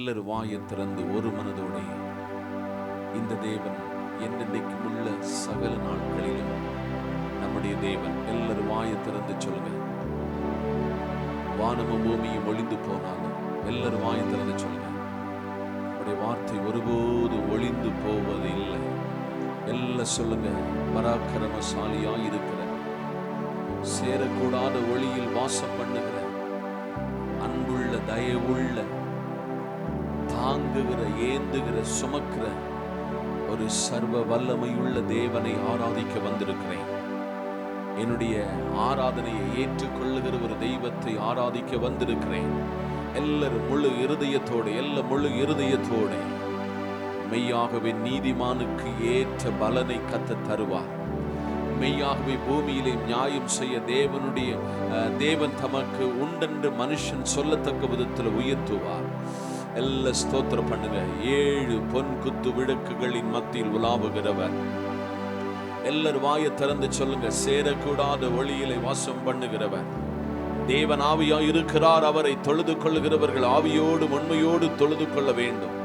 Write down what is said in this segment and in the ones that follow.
எல்லாரும் வாயை திறந்து ஒரு மனதோட இந்த தேவன் என்னென்னைக்கும் உள்ள சகல நாட்களிலும் நம்முடைய தேவன். எல்லாரும் வாயை திறந்து சொல்லுங்க. வானமும் பூமியும் ஒளிந்து போனாலும் எல்லாரும் வாயை திறந்து சொல்லுங்க. நம்முடைய வார்த்தை ஒருபோது ஒளிந்து போவது இல்லை. எல்லாம் சொல்லுங்க. பராக்கிரமசாலியாய் இருக்கிற, சேரக்கூடாத ஒளியில் வாசம் பண்ணுகிற, அன்புள்ள, தயவுள்ள, தாங்குகிற, ஏந்துகிற, சுமக்கிற ஒரு சர்வ வல்லமையுள்ள தேவனை ஆராதிக்க வந்திருக்கிறேன். என்னுடைய ஆராதனையை ஏற்றுக்கொள்ளுகிற ஒரு தெய்வத்தை ஆராதிக்க வந்திருக்கிறேன். எல்லாரும் முழு இருதயத்தோடு மெய்யாகவே நீதிமானுக்கு ஏற்ற பலனை கத்த தருவார். மெய்யாகவே பூமியிலே நியாயம் செய்ய தேவன் தமக்கு உண்டென்று மனுஷன் சொல்லத்தக்க விதத்தில் உயர்த்துவார். எல்லாம் ஸ்தோத்திரம் பண்ணுங்க. 7 பொன் குத்து விளக்குகளின் மத்தியில் உலாவுகிறவர். எல்லாரும் வாயை திறந்து சொல்லுங்க. சேரக்கூடாத ஒளியிலே வாசம் பண்ணுகிறவர் தேவன் ஆவியாய் இருக்கிறார். அவரை தொழுது கொள்ளுகிறவர்கள் ஆவியோடு உண்மையோடு தொழுது கொள்ள வேண்டும்.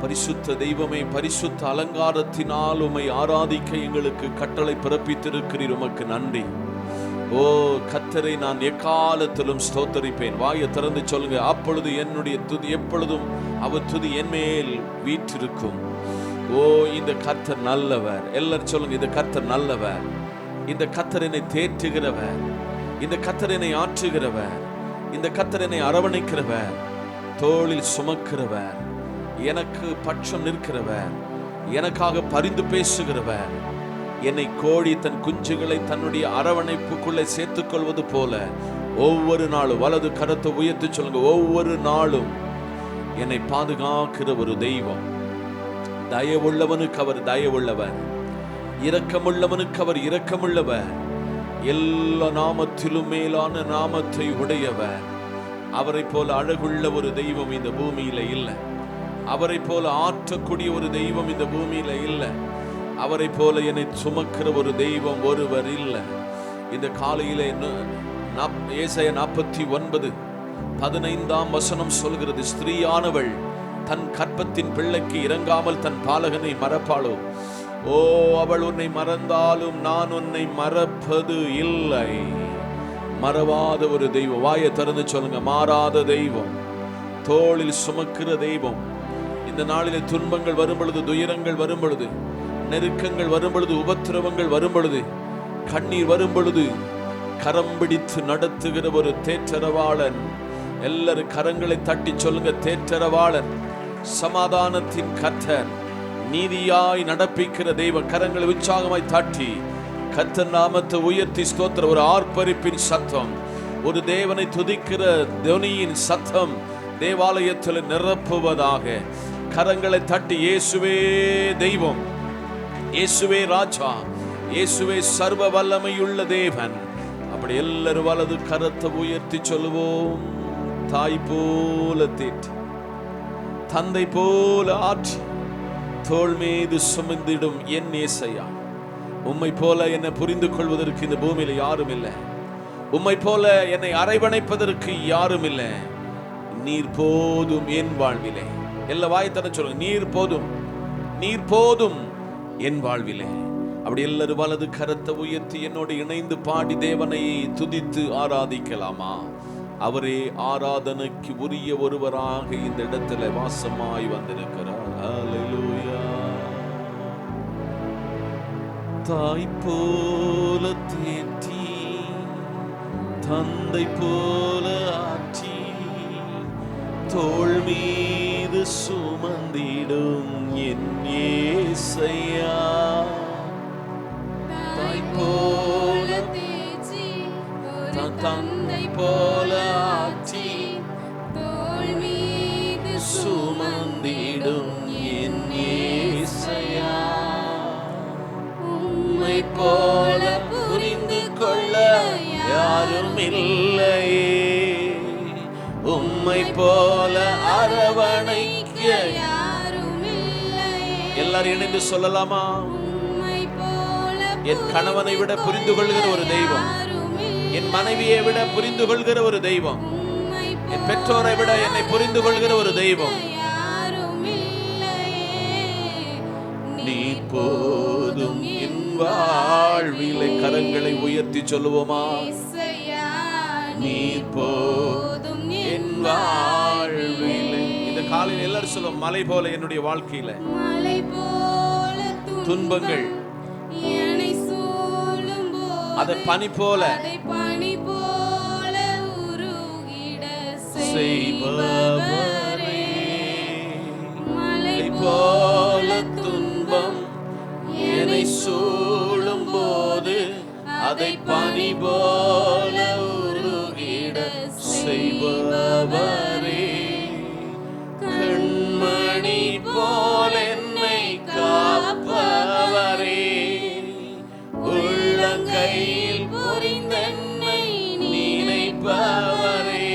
பரிசுத்த தெய்வமே, பரிசுத்த அலங்காரத்தினால் உம்மை ஆராதிக்க எங்களுக்கு கட்டளை பிறப்பித்திருக்கிறீர். உமக்கு நன்றி. ஓ கர்த்தரை நான் எக்காலத்திலும் ஸ்தோத்தரிப்பேன். வாயை திறந்து சொல்லுங்க. அப்பொழுது என்னுடைய துதி, எப்பொழுதும் அவர் துதி என் மேல் வீற்றிருக்கும். ஓ இந்த கர்த்தர் நல்லவர். எல்லாரும் சொல்லுங்க. இந்த கர்த்தர் நல்லவர். இந்த கர்த்தர் என்னை தேற்றுகிறவர். இந்த கர்த்தர் என்னை ஆற்றுகிறவர். இந்த கர்த்தர் என்னை அரவணைக்கிறவர், தோளில் சுமக்கிறவர், எனக்கு பட்சம் நிற்கிறவர், எனக்காக பரிந்து பேசுகிறவர். என்னை கோழி தன் குஞ்சுகளை தன்னுடைய அரவணைப்புக்குள்ளே சேர்த்துக் கொள்வது போல ஒவ்வொரு நாளும் வலது கரத்தை உயர்த்தி சொல்லுங்க. ஒவ்வொரு நாளும் என்னை பாதுகாக்கிற ஒரு தெய்வம். தயவுள்ளவனுக்கு அவர் தயவுள்ளவர், இரக்கமுள்ளவனுக்கு அவர் இரக்கமுள்ளவர். எல்லா நாமத்திலும் மேலான நாமத்தை உடையவர். அவரை போல அழகுள்ள ஒரு தெய்வம் இந்த பூமியில இல்லை. அவரை போல ஆற்றக்கூடிய ஒரு தெய்வம் இந்த பூமியில இல்லை. அவரை போல என்னை சுமக்கிற ஒரு தெய்வம் ஒருவர் இல்லை. இந்த காலையிலே ஏசாயா 49:15 சொல்கிறது, ஸ்திரீயானவள் தன் கற்பத்தின் பிள்ளைக்கு இறங்காமல் தன் பாலகனை மறப்பாளோ? ஓ அவள் உன்னை மறந்தாலும் நான் உன்னை மறப்பது இல்லை. மறவாத ஒரு தெய்வம். வாயை திறந்து சொல்லுங்க. மாறாத தெய்வம், தோளில் சுமக்கிற தெய்வம். இந்த நாளிலே துன்பங்கள் வரும் பொழுது, துயரங்கள் வரும் பொழுது, நெருக்கங்கள் வரும் பொழுது, உபத்திரவங்கள் வரும் பொழுது, கண்ணீர் வரும் பொழுது கரம் பிடித்து நடத்துகிற ஒரு தேற்றரவாளன். எல்லாரும் கரங்களை தட்டி சொல்லுங்க. தேற்றரவாளன், சமாதானத்தின் கர்த்தர், நீதியாய் நடப்பிக்கிற தெய்வம். கரங்களை உற்சாகமாய் தட்டி கர்த்தர் நாமத்தை உயர்த்தி ஸ்தோத்திர. ஒரு ஆர்ப்பரிப்பின் சத்தம், ஒரு தேவனை துதிக்கிற துனியின் சத்தம் தேவாலயத்தில் நிரப்புவதாக. கரங்களை தட்டி இயேசுவே தெய்வம், இயேசுவே ராஜா, இயேசுவே சர்வ வல்லமையுள்ள தேவன். அப்படி எல்லாரும் வலது கரத்தை உயர்த்தி சொல்லுவோம். தாய் போல தேற்றி, தந்தை போல ஆற்றி, தோள் மீது சுமந்திடும் என் ஏசையா, உம்மை போல என்னை புரிந்து கொள்வதற்கு இந்த பூமியில யாரும் இல்லை. உம்மை போல என்னை அரவணைப்பதற்கு யாரும் இல்லை. நீர் போதும் என் வாழ்விலே. எல்லா வாய்த்தன சொல்லுங்க. நீர் போதும், நீர் போதும் என் வாழ்விலே. அப்படி எல்லாரும் வலது கரத்தை உயர்த்தி என்னோடு இணைந்து பாடி தேவனை துதித்து ஆராதிக்கலாமா? அவரே ஆராதனைக்கு உரிய ஒருவராக இந்த இடத்துல வாசமாய் வந்திருக்கிறார். ஹல்லேலூயா. தாய் போல தேற்றி, தந்தை போல ஆற்றி, தோள் மீது சுமந்திடும் என் ஏசையா. தாய் போல தேற்றி, தந்தை போல ஆற்றி, தோள் மீது சுமந்திடும் என் ஏசையா. உம்மை போல புரிந்து கொள்ள யாரும் இல்லையே, உம்மை போல அரவணைக்க யாரும் இல்லையே. எல்லாரும் இணைந்து சொல்லலாமா? என் கணவனை விட புரிந்து கொள்கிற ஒரு தெய்வம், என் மனைவியை விட புரிந்து கொள்கிற ஒரு தெய்வம், என் பெற்றோரை விட என்னை புரிந்து கொள்கிற ஒரு தெய்வம் நீ போதும் என் வாழ்விலே. கரங்களை உயர்த்தி சொல்லுவோமா? நீ போதும் என் வாழ்விலே. இந்த காலையில் எல்லாரும் சொல்லுவோம், மலை போல என்னுடைய வாழ்க்கையில துன்பங்கள் அதை பனி போல செய்பவரே. மலை போல துன்பம் என்னை சூழும் போது அதை பனி போல உருகிட செய்பவரே. கண்மணி போல என்னை காப்பவரே. உள்ளங்கையில் புரிந்தென்னை நினைப்பவரே.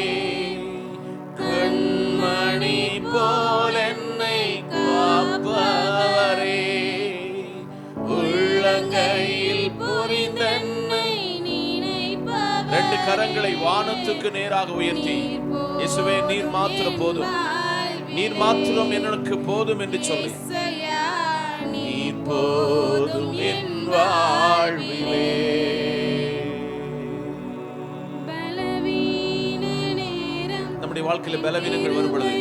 கண்மணி போல என்னை காப்பவரே. உள்ளங்கையில் புரிந்தென்னை நினைப்பவரே. ரெண்டு கரங்களை வானத்துக்கு நேராக உயர்த்தி, இயேசுவே நீர் மாத்திரம் போதும், நீர் மாத்திரம் எனக்கு போதும் என்று சொல்லி, நீர் போதும் என் வாழ்விலே. நம்முடைய வாழ்க்கையில பலவீனங்கள் வரும் பொழுது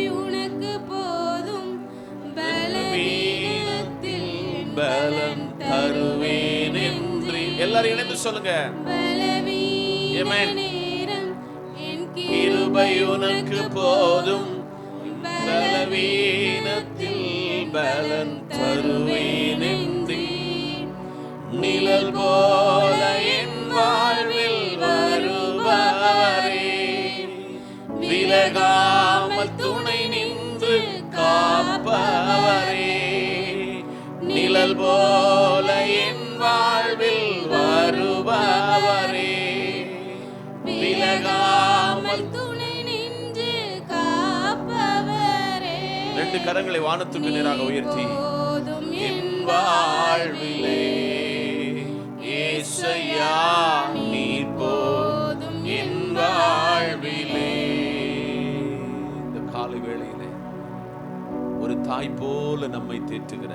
பலம் தருவேன் என்று எல்லாரும் இணைந்து சொல்லுங்க. கிருபை உனக்கு போதும், பலவீனத்தில் பலன் தருவேன் என்று. நிழல் போல என் வாழ்வில் வருபவரே. விலகாமல் துணை நின்று காப்பவரே. நிழல் போல என் வாழ்வில் வருபவரே. விலகாமல் துணை நின்று காப்பவரே. ரெண்டு கரங்களை வானத்துக்கு நேராக உயர்த்தி, என் வாழ்விலே இயேசுயா நீர் போதும் என் வாழ்விலே. இந்த காலை வேளையிலே ஒரு தாய் போல நம்மை தேற்றுகிற,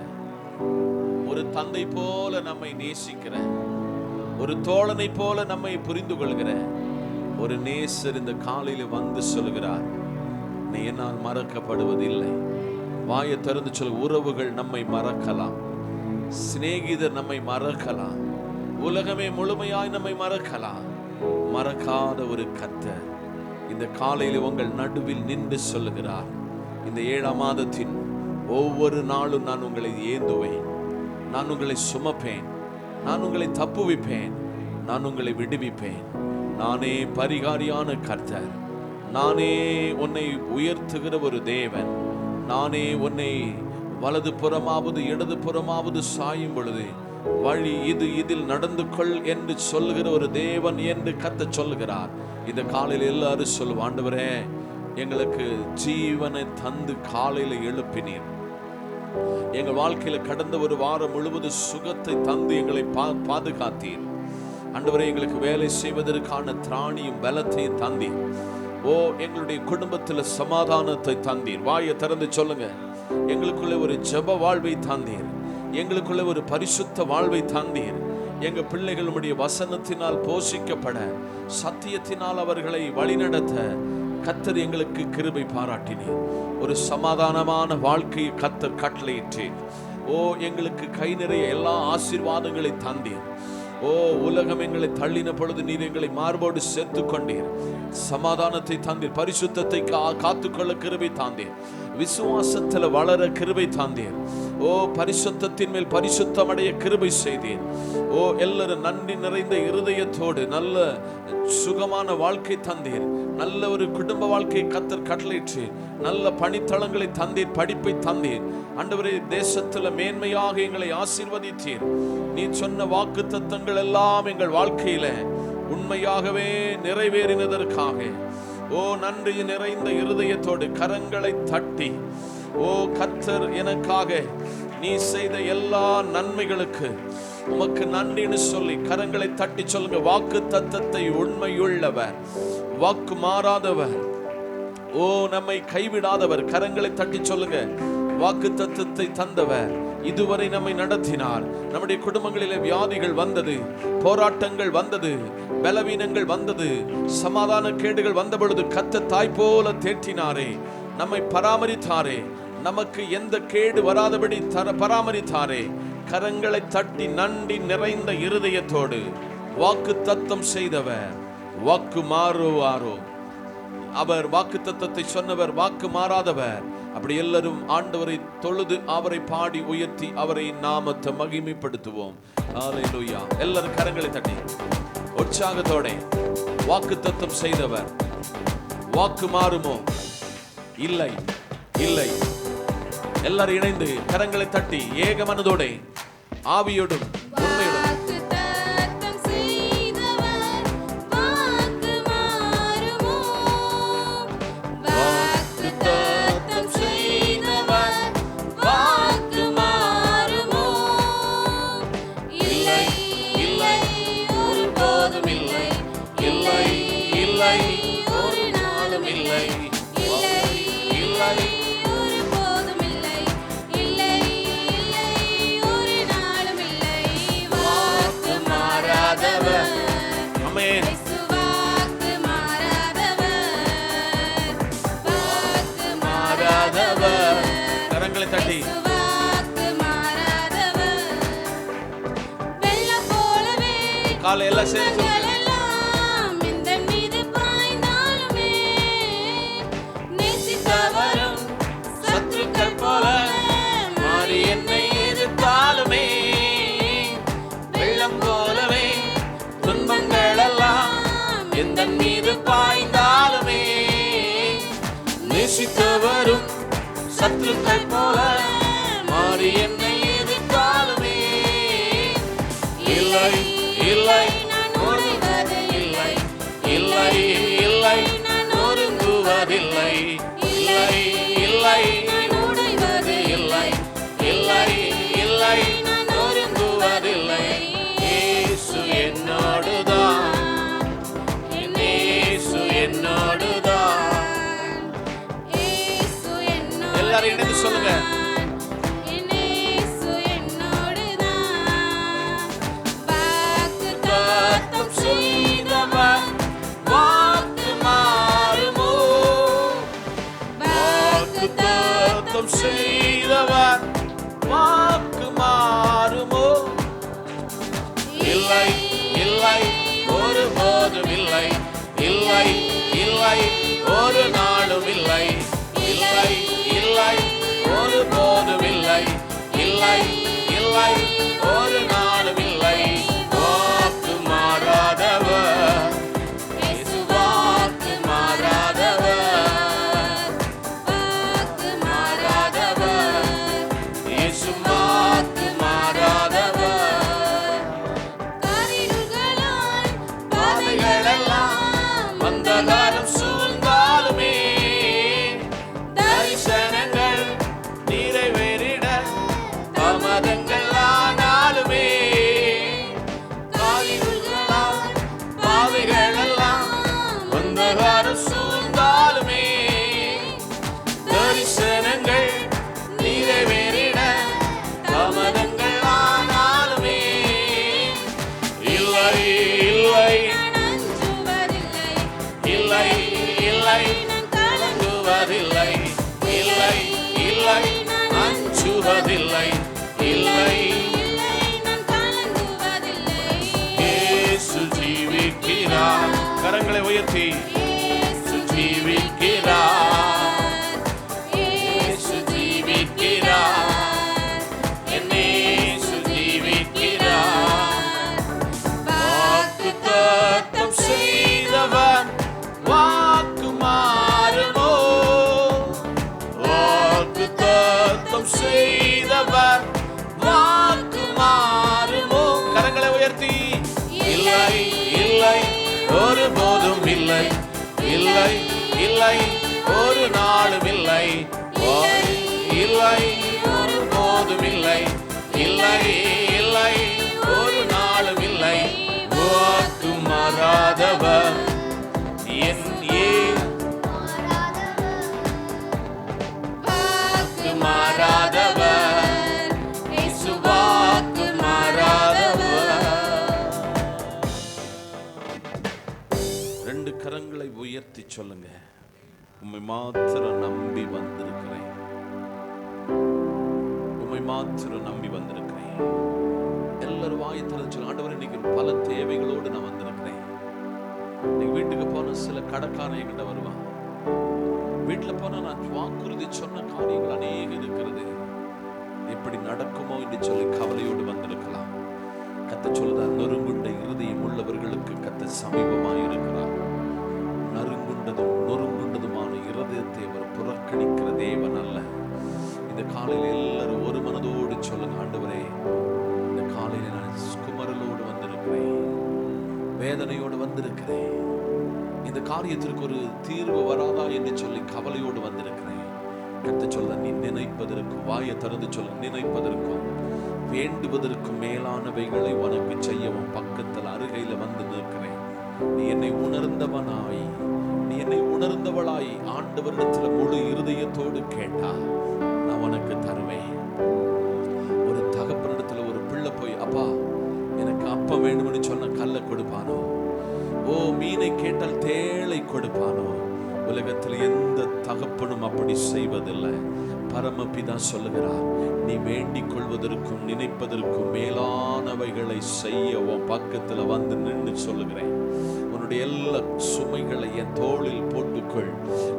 ஒரு தந்தை போல நம்மை நேசிக்கிற, ஒரு தோழனை போல நம்மை புரிந்து கொள்கிற ஒரு நேசர் இந்த காலையில வந்து சொல்கிறார், நீ என்னால் மறக்கப்படுவதில்லை. வாயை திறந்து சொல். உறவுகள் நம்மை மறக்கலாம், சிநேகிதர் நம்மை மறக்கலாம், உலகமே முழுமையாய் நம்மை மறக்கலாம். மறக்காத ஒரு கர்த்தர் இந்த காலையில உங்கள் நடுவில் நின்று சொல்லுகிறார், இந்த 7ஆம் மாதத்தின் ஒவ்வொரு நாளும் நான் உங்களை ஏந்துவேன், நான் உங்களை சுமப்பேன், நான் உங்களை தப்புவிப்பேன், நான் உங்களை விடுவிப்பேன். நானே பரிகாரியான கர்த்தர், நானே உன்னை உயர்த்துகிற ஒரு தேவன், நானே உன்னை வலது புறமாவது இடது புறமாவது சாயும் பொழுது வழி இது, இதில் நடந்து கொள் என்று சொல்லுகிற ஒரு தேவன் என்று கர்த்தர் சொல்லுகிறார். இந்த காலையில் எல்லாரும் சொல்லுவோம், ஆண்டவரே எங்களுக்கு ஜீவனை தந்து காலையில எழுப்பினீர், எங்கள் வாழ்க்கையில கடந்த ஒரு வாரம் முழுவதும் சுகத்தை தந்து எங்களை பாதுகாத்தீர். ஆண்டவரே எங்களுக்கு வேலை செய்வதற்கான திராணியும் பலத்தையும் தந்தீர். ஓ எங்களுடைய குடும்பத்தில் சமாதானத்தை தந்தீர். வாயை திறந்து சொல்லுங்க. எங்களுக்குள்ள ஒரு ஜெப வாழ்வை தந்தீர், எங்களுக்குள்ள ஒரு பரிசுத்த வாழ்வை தந்தீர். எங்க பிள்ளைகளுடைய வசனத்தினால் போஷிக்கப்பட, சத்தியத்தினால் அவர்களை வழிநடத்த கர்த்தர் எங்களுக்கு கிருபை பாராட்டினீர். ஒரு சமாதானமான வாழ்க்கையை கர்த்தர் கட்டளையிட்டீர். ஓ எங்களுக்கு கை நிறைய எல்லா ஆசீர்வாதங்களை தந்தீர். ஓ உலகம் எங்களை தள்ளின பொழுது நீர் எங்களை மார்போடு சேர்த்து கொண்டீர். சமாதானத்தை தந்தீர், பரிசுத்தத்தை காத்துக்கொள்ள கிருபை தாந்தீர், விசுவாசத்தில் வளர கிருபை தாந்தீர். ஓ பரிசுத்தத்தின் மேல் பரிசுத்தம் அடைய கிருபை செய்தீர். ஓ எல்லாரும் நன்றி நிறைந்த இருதயத்தோடு நல்ல சுகமான வாழ்க்கை தந்தீர். நல்ல ஒரு குடும்ப வாழ்க்கையை கர்த்தர் கட்டளையிட்டு நல்ல பணித்தளங்களை தந்தீர், படிப்பை தந்தீர். ஆண்டவரே தேசத்துல மேன்மையாக எங்களை ஆசீர்வதித்தீர். நீ சொன்ன வாக்கு தத்தங்கள் எல்லாம் எங்கள் வாழ்க்கையில உண்மையாகவே நிறைவேறினதற்காக ஓ நன்றி நிறைந்த இருதயத்தோடு கரங்களை தட்டி, ஓ கர்த்தர் எனக்காக நீ செய்த எல்லா நன்மைகளுக்கு உமக்கு நன்றின்னு சொல்லி கரங்களை தட்டி சொல்லுங்க. வாக்கு தத்தத்தை உண்மையுள்ளவர், வாக்கு மாறாதவர், ஓ நம்மை கைவிடாதவர். கரங்களை தட்டி சொல்லுங்க, வாக்குத்தத்தத்தை தந்தவர், இதுவரை நம்மை நடத்தினார். நம்முடைய குடும்பங்களிலே வியாதிகள் வந்தது, போராட்டங்கள் வந்தது, பலவீனங்கள் வந்தது, சமாதான கேடுகள் வந்த பொழுது கர்த்தர் தாய் போல தேற்றினாரே, நம்மை பராமரித்தாரே, நமக்கு எந்த கேடு வராதபடி பராமரித்தாரே. கரங்களை தட்டி நன்றி நிறைந்த இருதயத்தோடு வாக்குத்தத்தம் செய்தவர் வாக்கு மாறுவாரோ? அவர் வாக்குத்தத்தத்தை சொன்னவர், வாக்கு மாறாதவர். அப்படி எல்லாரும் ஆண்டவரை தொழுது அவரை பாடி உயர்த்தி அவரை நாமத்தை மகிமைப்படுத்துவோம். ஹல்லேலூயா. எல்லாரும் கரங்களை தட்டி உற்சாகத்தோட வாக்குத்தத்தம் செய்தவர். வாக்கு மாறுமோ? இல்லை, இல்லை. எல்லாரும் இணைந்து கரங்களை தட்டி ஏக மனதோட ஆவியோடும் உண்மையோடும் தட்டி காலை எல்லாம் சேர்த்து சத்துருக்கள் போல மாறி என்னை எதிர்த்தாலுமே, வெள்ளம் போலவே துன்பங்கள் எல்லாம் எந்த மீது பாய்ந்தாலுமே, நேசித்தவரும் சத்துருக்கள் போல மாறி என்னை எதிர்த்தாலுமே, இல்லை, இல்லை, இல்லை, இல்லை, இல்லை, நொறுங்குவதில்லை, இல்லை, இல்லை, இல்லை, இல்லை, இல்லை, நொறுங்குவதில்லை. இயேசு என்னோடுதான், இயேசு என்னோடுதான். எல்லாரும் இணைந்து சொல்லுங்க, வாக்குத்தத்தம் செய்தவர் வாக்கு மாறுமோ? வாக்குத்தத்தம் செய்தவர் வாக்கு மாறுமோ? இல்லை, இல்லை, ஒருபோதும் இல்லை, இல்லை, இல்லை, ஒரு நாளும் இல்லை, இல்லை, இல்லை, ஒருபோதும் இல்லை, இல்லை, இல்லை, ஒரு நாளும் இல்லை. வாக்கு மாறாதவர், இயேசு வாக்கு மாறாதவர், வாக்கு மாறாதவர், இயேசு வாக்கு மாறாதவர். பாதைகள் எல்லாம் வந்ததாலும் சூழ்ந்தாலுமே, தரிசனங்கள் நிறைவேறிட தாமதங்கள் ஆனாலுமே, பாதைகள் எல்லாம் வந்ததாலும் சூழ்ந்தாலுமே, தரிசனங்கள் நிறைவேறிட தாமதங்கள் ஆனாலுமே, இல்லை, இல்லை, இல்லை, இல்லை, கலங்குவதில்லை, இல்லை, இல்லை, அஞ்சுவதில்லை, இல்லை, இயேசு ஜீவிக்கிறார். கரங்களை உயர்த்தி இயேசு ஜீவிக்கிறார், இயேசு ஜீவிக்கிறார், என் இயேசு ஜீவிக்கிறார். வாக்குத்தத்தம் செய்தவர் வாக்கு மாறுமோ? வாக்குத்தத்தம் செய்தவர் வாக்கு மாறுமோ? கரங்களை உயர்த்தி இல்லை, இல்லை, ஒருபோதும் இல்லை, இல்லை, இல்லை, ஒரு நாளும் இல்லை, இல்லை, ஒருபோதும் இல்லை, இல்லை, இல்லை, ஒரு நாளும் இல்லை. வாக்கு மாறாதவர், என் கரங்களை உயர்த்தி சொல்லுங்க, உம்மை மாத்திரம் நம்பி வந்திருக்கிறேன், உம்மை மாத்திரம் நம்பி வந்திருக்கிறேன். எல்லாரும் வாய் திறந்து சொல்லுங்க, ஆண்டவரே இன்னைக்கு பல தேவைகளோடு நான் வந்திருக்கிறேன். இன்னைக்கு வீட்டுக்கு போன சில கடைக்காரன் என்கிட்ட வருவான், வீட்டில் போனா நான் வாக்குறுதி சொன்ன காரியங்கள் அநேகம் இருக்கிறது, எப்படி நடக்குமோ என்று சொல்லி கவலையோடு வந்திருக்கலாம். கர்த்தர் சொல்லுதார், நொறுங்குண்ட இருதயம் உள்ளவர்களுக்கு கர்த்தர் சமீபமாய் இருக்கிறார். நொறுங்குண்டதுமான இருதயத்தை அவர் புறக்கணிக்கிற தேவன் அல்ல. இந்த காலையில் எல்லாரும் ஒரு மனதோடு சொல்லுங்க, ஆண்டவரே இந்த காலையில் நான் குமரலோடு வந்திருக்கிறேன், வேதனையோடு வந்திருக்கிறேன், இந்த காரியத்திற்கு ஒரு தீர்வு வராதா என்று சொல்லி கவலையோடு வந்திருக்கிறேன். கர்த்தர் சொல்ல, நீ நினைப்பதற்கும், வாயை திறந்து சொல்ல, நினைப்பதற்கும் வேண்டுவதற்கும் மேலானவைகளை உனக்கு செய்யவும் பக்கத்தில் அருகையில் வந்து நிற்கிறேன். நீ என்னை உணர்ந்தவனாய், நீ என்னை உணர்ந்தவளாய் ஆண்டவரிடத்துல முழு இருதயத்தோடு கேட்டா நான் உனக்கு தருவேன். ஒரு தகப்பனிடத்துல ஒரு பிள்ளை போய், அப்பா எனக்கு அப்பம் வேண்டும்னு சொன்ன கல்லை கொடுப்பானோ? ஓ, மீனை கேட்டால் தேளை கொடுப்பானோ? உலகத்தில் எந்த தகப்பனும் அப்படி செய்வதில்லை. பரமபிதா சொல்லுகிறார், நீ வேண்டிக் கொள்வதற்கும் நினைப்பதற்கும் மேலானவைகளை செய்ய உன் பக்கத்துல வந்து நின்று சொல்லுகிறேன். உன்னுடைய எல்லா சுமைகளை என் தோளில் போட்டுக்கொள்,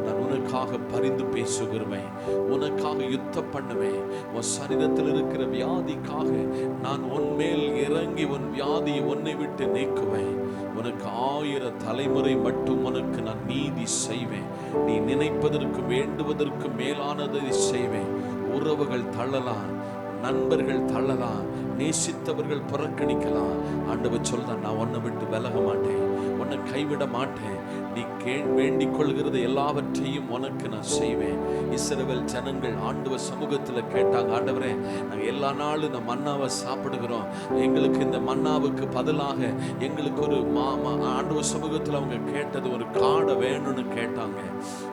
நான் உனக்காக பரிந்து பேசுகிறேன், உனக்காக யுத்தம் பண்ணுவேன். உன் சரீரத்தில் இருக்கிற வியாதிக்காக நான் உன் மேல் இறங்கி உன் வியாதியை உன்னை விட்டு நீக்குவேன். உனக்கு 1000 தலைமுறை மட்டும் உனக்கு நான் நீதி செய்வேன். நீ நினைப்பதற்கு வேண்டுவதற்கு மேலானதை செய்வேன். உறவுகள் தள்ளலாம், நண்பர்கள் தள்ளலாம், நேசித்தவர்கள் புறக்கணிக்கலாம். ஆண்டவர் சொல்ல, நான் உன்னை விட்டு விலக மாட்டேன், உன்னை கைவிட மாட்டேன். நீ வேண்டிக் கொள்கிறது எல்லாவற்றையும் உனக்கு நான் செய்வேன். இஸ்ரவேல் ஜனங்கள் ஆண்டவர் சமூகத்தில் கேட்டாங்க, ஆண்டவரே நாங்கள் எல்லா நாளும் இந்த மன்னாவை சாப்பிடுகிறோம், எங்களுக்கு இந்த மன்னாவுக்கு பதிலாக எங்களுக்கு ஒரு ஆண்டவர் சமூகத்தில் அவங்க கேட்டது ஒரு காடை வேணும்னு கேட்டாங்க.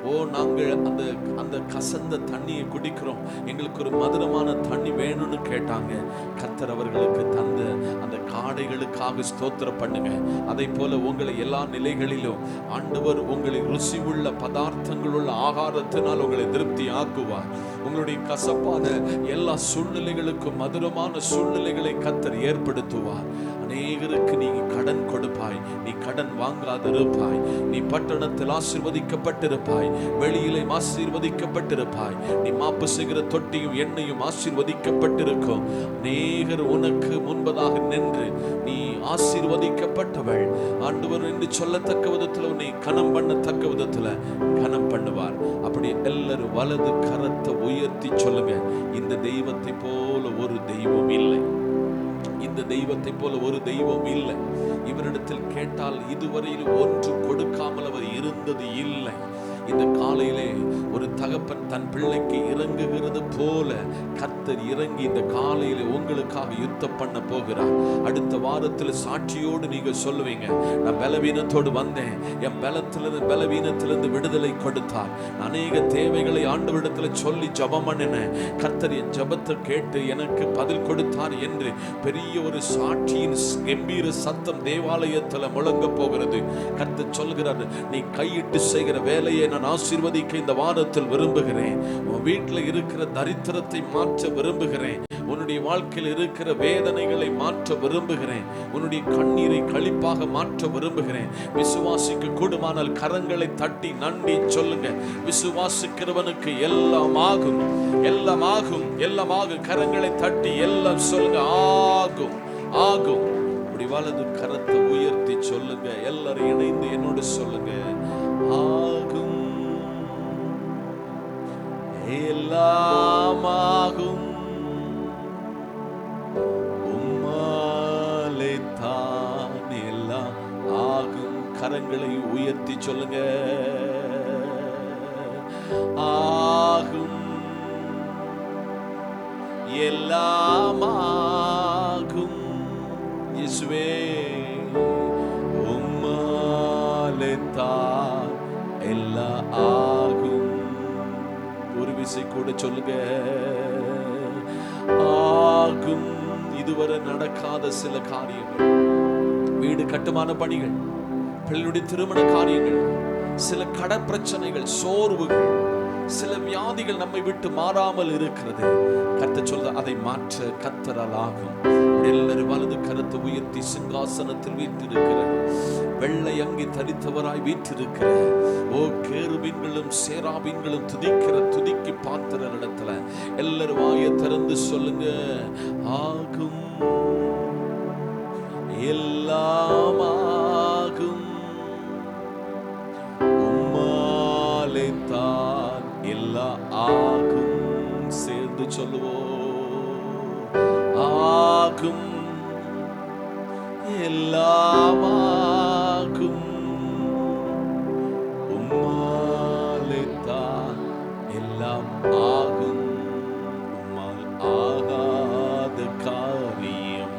ஓ, நாங்கள் அந்த அந்த கசந்த தண்ணியை குடிக்கிறோம், எங்களுக்கு ஒரு மதுரமான தண்ணி வேணும்னு கேட்டாங்க. கர்த்தர் அவர்களுக்கு தந்த அந்த காடைகளுக்காக ஸ்தோத்திரம் பண்ணுங்க. அதை போல உங்களை எல்லா நிலைகளிலும் ஆண்டவர் உங்களை ருசி உள்ள பதார்த்தங்கள் உள்ள ஆகாரத்தினால் உங்களை திருப்தி ஆக்குவார். உங்களுடைய கசப்பான எல்லா சூழ்நிலைகளுக்கும் மதுரமான சூழ்நிலைகளை கர்த்தர் ஏற்படுத்துவார். அநேகருக்கு நீ கடன் கொடுப்பாய், நீ கடன் வாங்காதிருப்பாய், நீ பட்டணத்தில் ஆசீர்வதிக்கப்பட்டிருப்பாய், வெளியிலே ஆசீர்வதிக்கப்பட்டிருப்பாய், நீ மாப்பு செய்கிற தொட்டியும் எண்ணெயும் ஆசீர்வதிக்கப்பட்டிருக்கும். அநேகர் உனக்கு முன்பதாக நின்று நீ ஆசீர்வதிக்கப்பட்டவள் ஆண்டவர் என்று சொல்லத்தக்க விதத்தில் உன்னை கனம் பண்ணத்தக்க விதத்தில் கனம் பண்ணுவார். அப்படி எல்லாரும் வலது கரத்தை உயர்த்தி சொல்லுங்க, இந்த தெய்வத்தை போல ஒரு தெய்வம் இல்லை, இந்த தெய்வத்தை போல ஒரு தெய்வம் இல்லை. இவரிடத்தில் கேட்டால் இதுவரையில் ஒன்று கொடுக்காமல் அவர் இருந்தது இல்லை. இந்த காலையிலே ஒரு தகப்பன் தன் பிள்ளைக்கு இறங்குகிறது போல கர்த்தர் இறங்கி இந்த காலையிலே உங்களுக்காக யுத்தம் பண்ண போகிறார். அடுத்த வாரத்தில் சாட்சியோடு நீங்க சொல்லுவீங்க, நான் பலவீனத்தோடு வந்தேன், என் பலவீனத்திலிருந்து விடுதலை கொடுத்தார், அநேக தேவைகளை ஆண்டவரிடத்தில் சொல்லி ஜெபம் பண்ணினேன், கர்த்தர் என் ஜெபத்தை கேட்டு எனக்கு பதில் கொடுத்தார் என்று பெரிய ஒரு சாட்சியின் கம்பீர சத்தம் தேவாலயத்தில் முழங்க போகிறது. கர்த்தர் சொல்கிறார், நீ கையிட்டு செய்கிற வேலையை நான் ஆசீர்வதிக்க இந்த வாரத்தில் விரும்புகிறேன். உன் வீட்டில் இருக்கிற தரித்திரத்தை மாற்ற விரும்புகிறேன். உன்னுடைய வாழ்க்கையில் இருக்கிற வேதனைகளை மாற்ற விரும்புகிறேன். உன்னுடைய கண்ணீரை களிப்பாக மாற்ற விரும்புகிறேன். விசுவாசிக்க கூடுமானால் கரங்களை தட்டி நன்றி சொல்லுங்க. விசுவாசிக்கிறவனுக்கு எல்லாம் ஆகும், எல்லாம் ஆகும், எல்லாம் ஆகும். கரங்களை தட்டி எல்லாம் சொல்லுங்க, ஆகும், ஆகும். அப்படி வலது கரத்தை உயர்த்தி சொல்லுங்க. எல்லாரும் இணைந்து என்னோடு சொல்லுங்க, ஆகும், எல்லாம் ஆகும், உம்மாலே தான் எல்லாம் ஆகும். கரங்களை உயர்த்தி சொல்லுங்க, ஆகும், எல்லாம் ஆகும். இயேசுவே, உம்மாலே தான் எல்லாம் ஆகும். ஒரு விசை கூட சொல்லுங்க, ஆகும். இதுவரை நடக்காத சில காரியங்கள், வீடு கட்டுமான பணிகள், பிள்ளையுடைய திருமண காரியங்கள், சில கடற்பிரச்சனைகள், சோர்வுகள், சில வியாதிகள் நம்மை விட்டு மாறாமல் இருக்கிறது. கர்த்தர் சொல்ற அதை மாற்ற கர்த்தரால் ஆகும். எல்லாரும் வலது கரத்தை உயர்த்தி சிங்காசனத்தில் வீற்றிருக்கிற, வெள்ளை அங்கி தரித்தவராய் வீற்றிருக்கிற கேருபீன்களும் சேராபீன்களும் துதிக்கிற துதிக்கு பாத்திர இடத்துல எல்லாரும் வாயை திறந்து சொல்லுங்க, ஆகும், எல்லாம் ஆகும், உம்மாலே தான் எல்லாம் ஆகும். சேர்ந்து சொல்லுவோம், ஆகும், எல்லாம் ஆகும், உம்மாலே தான் எல்லாம் ஆகும். உம்மால் ஆகாத காரியம்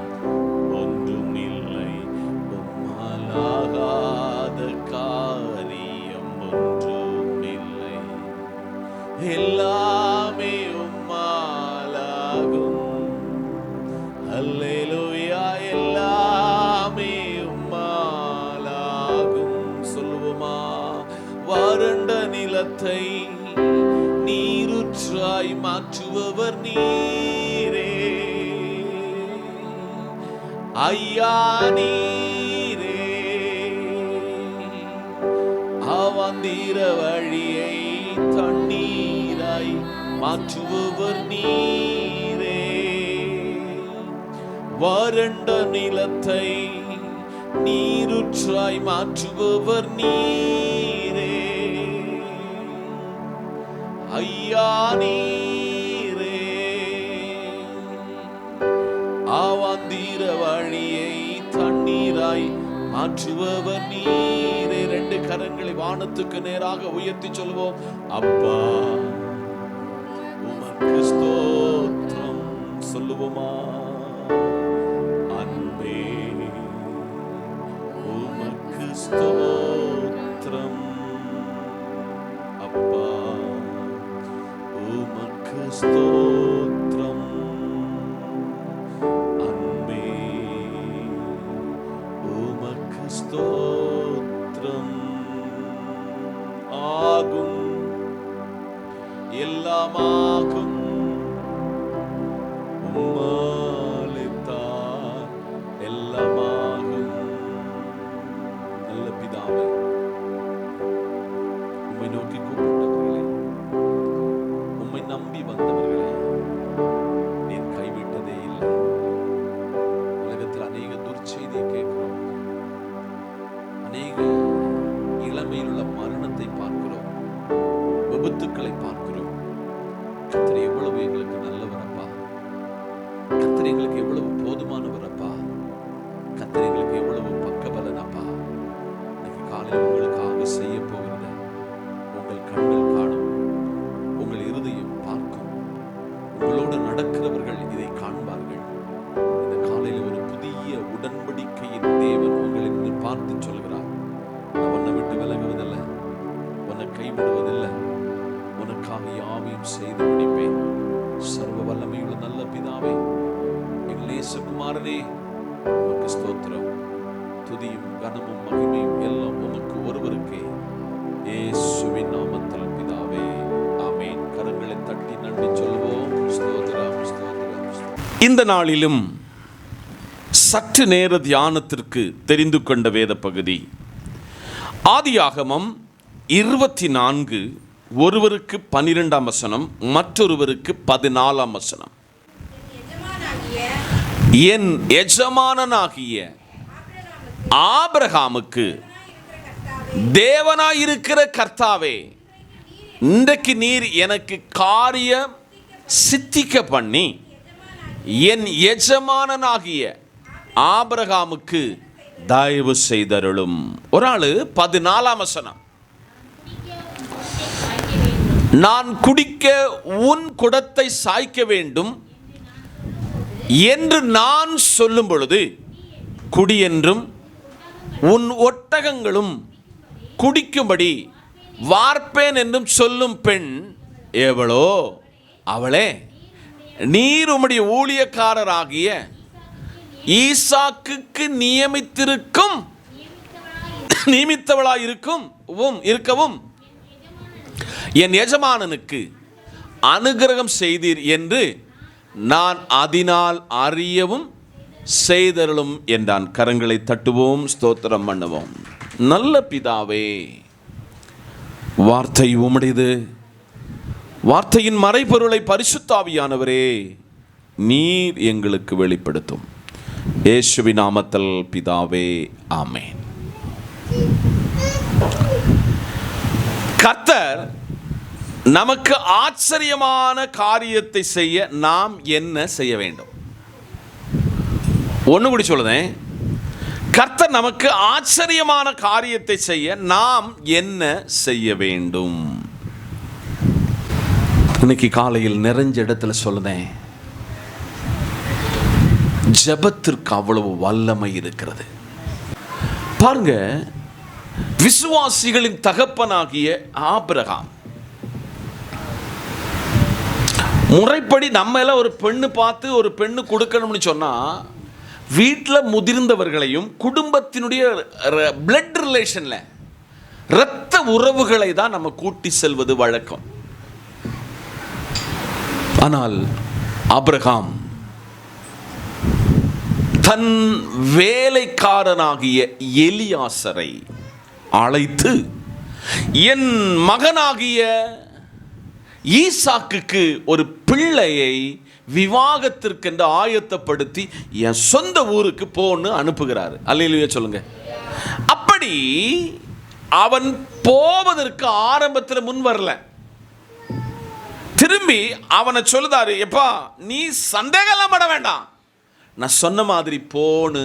ஒன்றும் இல்லை, உம்மால் ஆகாத காரியம் ஒன்றும் இல்லை, எல்லாமே உம்மால் ஆகும். அல்லேலூயா, எல்லாமே உம்மால் ஆகும். சொல்லுவோமா, வறண்ட நிலத்தை நீருற்றாய் மாற்றுபவர் நீரே, ஐயா நீரே, அவந்திர வழியை தண்ணீராய் மாற்றுபவர் நீரே, வறண்ட நிலத்தை நீருற்றாய் மாற்றுபவர் நீரே, ஐயா நீரே, அவாந்திர வழியை தண்ணீராய் மாற்றுபவர் நீரே. ரெண்டு கரங்களை வானத்துக்கு நேராக உயர்த்தி சொல்வோம், அப்பா உமக்கு ஸ்தோத்திரம். சொல்லுவோமா, அன்பே உமக்கு ஸ்தோத்திரம், அப்பா உமக்கு ஸ்தோத்திரம், அன்பே உமக்கு ஸ்தோத்திரம். ஆகும், எல்லாம் ஆகும், உம்மாலே தான் எல்லாம் ஆகும். நல்ல பிதாவே, உம்மை நோக்கி கூப்பிட்டவர்களே, உம்மை நம்பி வந்தவர்களே, நீர் கைவிட்டதே இல்லை. உலகத்தில் அநேக துர்ச்செய்தியை கேட்கிறோம், அநேக இளமையில் உள்ள மரணத்தை பார்க்கிறோம், விபத்துக்களை பார்க்கிறோம். கர்த்தர் எவ்வளவு எங்களுக்கு நல்லவரப்பா, கர்த்தர் எங்களுக்கு எவ்வளவு போதுமானவரப்பா, கர்த்தர் எங்களுக்கு எவ்வளவு பக்கபலனப்பா. இன்னைக்கு காலையில் உங்களுக்காக செய்ய போகிறத உங்கள் கண்கள் காணும், உங்கள் இருதயம் பார்க்கும், உங்களோடு நடக்கிறவர்கள் இதை காண்பார்கள். இந்த காலையில் ஒரு புதிய உடன்படிக்கையின் தேவன் உங்களை பார்த்து சொல்கிறார், நான் உன்னை விட்டு விலகுவதில்லை, உன்னை கைவிடுவதில்லை, உனக்காக யாவையும் செய்து முடிப்பேன். சர்வ வல்லமையுள்ள நல்ல பிதாவே, எங்கள் நேசகுமாரனே, உமக்கு ஸ்தோத்திரம். துதியும் கனமும் மகிமையும் எல்லாம் உமக்கு ஒருவருக்கே, இயேசுவின் நாமத்தில் பிதாவே, ஆமென். கரங்களை தட்டி நன்றி சொல்வோம். ஸ்தோத்திரம், ஸ்தோத்திரம். இந்த நாளிலும் சற்று நேர தியானத்திற்கு தெரிந்து கொண்ட வேத பகுதி ஆதியாகமம் 24, ஒருவருக்கு 12ஆம் வசனம், மற்றொருவருக்கு 14ஆம் வசனம். என் எஜமானனாகிய ஆபிரகாமுக்கு தேவனாயிருக்கிற கர்த்தாவே, இன்றைக்கு நீர் எனக்கு காரியம் சித்திக்க பண்ணி என் எஜமானனாகிய ஆபிரகாமுக்கு தயவு செய்தருளும். ஒரு ஆளு 14ஆம் வசனம், நான் குடிக்க உன் குடத்தை சாய்க்க வேண்டும் என்று நான் சொல்லும் பொழுது குடி என்றும் உன் ஒட்டகங்களும் குடிக்கும்படி வார்ப்பேன் என்றும் சொல்லும் பெண் எவளோ அவளே, நீர் உம்முடைய ஊழியக்காரராகிய ஈசாக்குக்கு நியமித்திருக்கும் நியமித்தவளாய் இருக்கவும் என் எஜமானனுக்கு அனுக்கிரகம் செய்தீர் என்று நான் அதனால் அறியவும் செய்தருளும் என்றான். கரங்களை தட்டுவோம், ஸ்தோத்திரம் பண்ணுவோம். நல்ல பிதாவே, வார்த்தை உம்முடையது. வார்த்தையின் மறைபொருளை பரிசுத்த ஆவியானவரே நீர் எங்களுக்கு வெளிப்படுத்தும். இயேசுவின் நாமத்தில் பிதாவே, ஆமென். கர்த்தர் நமக்கு ஆச்சரியமான காரியத்தை செய்ய நாம் என்ன செய்ய வேண்டும்? ஒன்று கூட சொல்லுதேன். கர்த்தர் நமக்கு ஆச்சரியமான காரியத்தை செய்ய நாம் என்ன செய்ய வேண்டும்? இன்னைக்கு காலையில் நிறைஞ்ச இடத்துல சொல்லுதேன், ஜெபத்திற்கு அவ்வளவு வல்லமை இருக்கிறது. பாருங்க, விசுவாசிகளின் தகப்பனாகிய ஆபிரகாம் முறைப்படி நம்ம எல்லாம் ஒரு பெண்ணு பார்த்து ஒரு பெண்ணு கொடுக்கணும்னு சொன்னா வீட்டில் முதிர்ந்தவர்களையும் குடும்பத்தினுடைய பிளட் ரிலேஷன்ல இரத்த உறவுகளை தான் நம்ம கூட்டி செல்வது வழக்கம். ஆனால் ஆபிரகாம் தன் வேலைக்காரனாகிய எலியாசரை அழைத்து, என் மகனாகிய ஈசாக்குக்கு ஒரு பிள்ளையை விவாகத்திற்கென்று ஆயத்தப்படுத்தி என் சொந்த ஊருக்கு போன்னு அனுப்புகிறாரு. அல்லேலூயா சொல்லுங்க. அப்படி அவன் போவதற்கு ஆரம்பத்தில் முன் வரல. திரும்பி அவனை சொல்லுதாரு, எப்பா நீ சந்தேகம் பட வேண்டாம், நான் சொன்ன மாதிரி போன்னு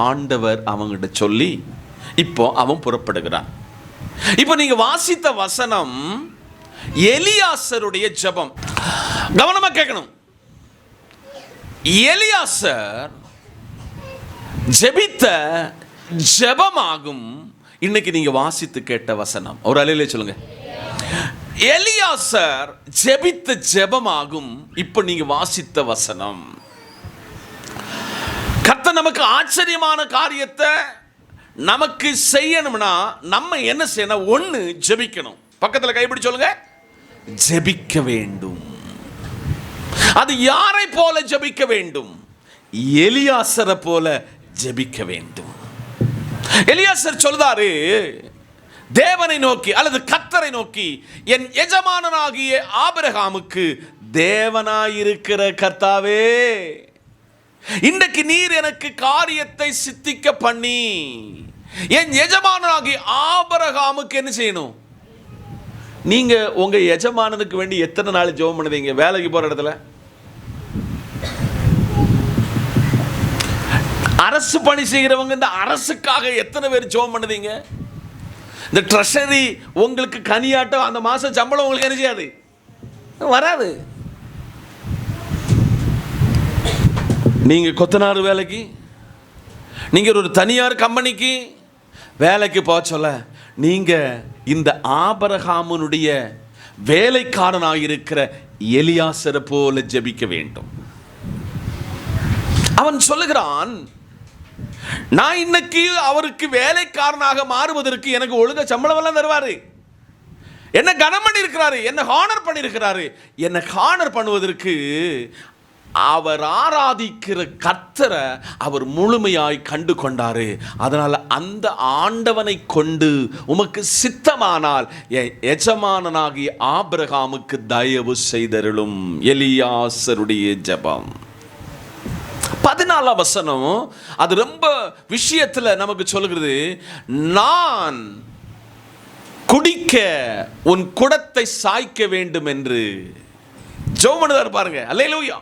ஆண்டவர் அவங்கிட்ட சொல்லி இப்போ அவன் புறப்படுகிறான். இப்போ நீங்க வாசித்த வசனம் எலியாசருடைய ஜெபம். கவனமா கேட்கணும். எலியாசர் ஜெபித்த ஜெபமாகும் இன்னைக்கு நீங்க வாசித்து கேட்ட வசனம். ஒரு அல்லேலூயா சொல்லுங்க. எலியாசர் ஜெபித்த ஜெபமாகும் இப்ப நீங்க வாசித்த வசனம். கர்த்தர் நமக்கு ஆச்சரியமான காரியத்தை நமக்கு செய்யணும்னா நம்ம என்ன செய்யணும்? ஒன்று, ஜெபிக்கணும். பக்கத்தில் கைப்பிடி சொல்லுங்க, ஜெபிக்க வேண்டும். அது யாரை போல ஜெபிக்க வேண்டும்? எலியாசரை போல ஜெபிக்க வேண்டும். எலியாசர் சொல்றாரு தேவனை நோக்கி அல்லது கர்த்தரை நோக்கி, என் எஜமானனாகிய ஆபிரகாமுக்கு தேவனாயிருக்கிற கர்த்தாவே, இன்றைக்கு நீர் எனக்கு காரியத்தை சித்திக்க பண்ணி என் எஜமானனாகிய ஆபிரகாமுக்கு என்ன செய்யணும்? நீங்க உங்க எஜமானனுக்கு வேண்டி எத்தனை நாள் ஜெபம் பண்ணுவீங்க? வேலைக்கு போற இடத்துல, அரசு பணி செய்கிறவங்க இந்த அரசுக்காக எத்தனை பேர் ஜெபம் பண்ணுவீங்க? இந்த ட்ரெஷரி உங்களுக்கு கனியாட்டம் அந்த மாசம் சம்பளம் உங்களுக்கு என்ன செய்யாது? வராது. நீங்க கொத்தனார் வேலைக்கு, நீங்க ஒரு தனியார் கம்பெனிக்கு வேலைக்கு போக சொல்ல, நீங்க இந்த ஆபிரகாமுடைய வேலைக்காரனாக இருக்கிற எலியாசரை போல ஜெபிக்க வேண்டும். அவன் சொல்லுகிறான், நான் இன்னைக்கு அவருக்கு வேலைக்காரனாக மாறுவதற்கு எனக்கு ஒழுங்கா சம்பளம் எல்லாம் தருவாரு, என்ன கனம் பண்ணி இருக்கிறாரு, என்ன ஹானர் பண்ணி இருக்கிறாரு. என்ன ஹானர் பண்ணுவதற்கு அவர் ஆராதிக்கிற கர்த்தரை அவர் முழுமையாய் கண்டு கொண்டாரு. அதனால அந்த ஆண்டவனை கொண்டு உமக்கு சித்தமானால் எஜமானனாகிய ஆபிரகாமுக்கு தயவு செய்தருளும். எலியாசருடைய ஜெபம். 14 வசனம் அது ரொம்ப விஷயத்துல நமக்கு சொல்லுகிறது. நான் குடிக்க உன் குடத்தை சாய்க்க வேண்டும் என்று ஜெபம் பண்ணுவார் பாருங்க. அல்லேலூயா.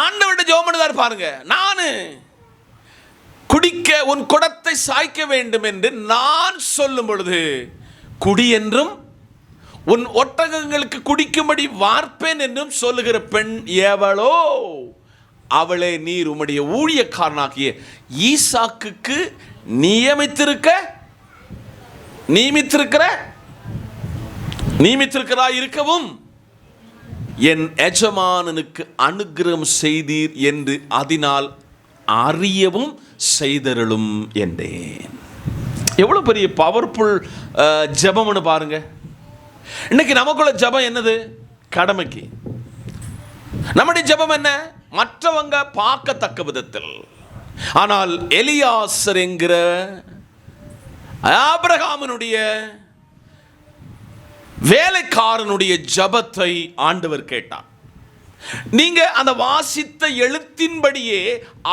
ஆண்டவருடைய ஜெபம் பண்ணுவார் பாருங்க. நான் குடிக்க உன் குடத்தை சாய்க்க வேண்டும் என்று நான் சொல்லும் பொழுது குடி என்றும் உன் ஒட்டகங்களுக்கு குடிக்கும்படி வார்ப்பேன் என்றும் சொல்லுகிற பெண் எவளோ அவளே நீர் உம்முடைய ஊழியக்காரனாகிய ஈசாக்குக்கு நியமித்திருக்கிறாய் இருக்கவும் என் எஜமானனுக்கு அனுக்கிரகம் செய்தீர் என்று அதனால் அறியவும் செய்தருளும் என்றேன். எவ்வளவு பெரிய பவர்ஃபுல் ஜெபம்னு பாருங்க. இன்னைக்கு நமக்குள்ள ஜெபம் என்னது? கடமைக்கு. நம்முடைய ஜெபம் என்ன? மற்றவங்க பார்க்கத்தக்க விதத்தில். ஆனால் எலியாசர் என்கிற ஆபிரகாமினுடைய வேலைக்காரனுடைய ஜெபத்தை ஆண்டவர் கேட்டார். நீங்க அந்த வாசித்த எழுத்தின்படியே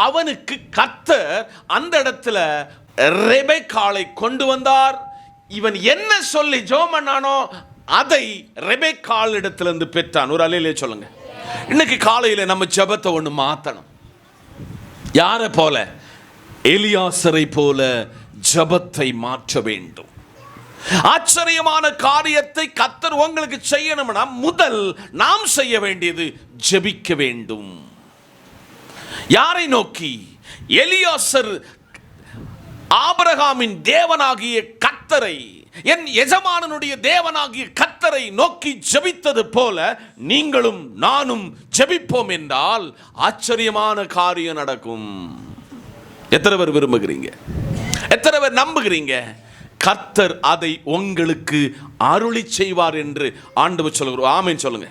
அவனுக்கு கர்த்தர் அந்த இடத்துல ரெபெக்காளை கொண்டு வந்தார். இவன் என்ன சொல்லி ஜெபம் பண்ணானோ அதை ரெபெக்காள் இடத்திலிருந்து பெற்றான். ஒரு அல்லேலூயா சொல்லுங்க. இன்னைக்கு காலையில நம்ம ஜெபத்தை ஒன்று மாத்தணும். யாரை போல? எலியாசரை போல ஜெபத்தை மாற்ற வேண்டும். ஆச்சரியமான காரியத்தை கர்த்தர் உங்களுக்கு செய்யணும்னா முதல் நாம் செய்ய வேண்டியது ஜெபிக்க வேண்டும். யாரை நோக்கி? எலியாசர் ஆபிரகாமின் தேவனாகிய கர்த்தரை, என் எஜமானனுடைய தேவனாகிய கர்த்தரை நோக்கி ஜெபித்தது போல நீங்களும் நானும் ஜெபிப்போம் என்றால் ஆச்சரியமான காரியம் நடக்கும். எத்தனை பேர் விரும்புகிறீங்க? எத்தனை பேர் நம்புகிறீங்க? கர்த்தர் அதை உங்களுக்கு அருளி செய்வார் என்று ஆண்டவர் சொல்லுகிறோம். ஆமென் சொல்லுங்க.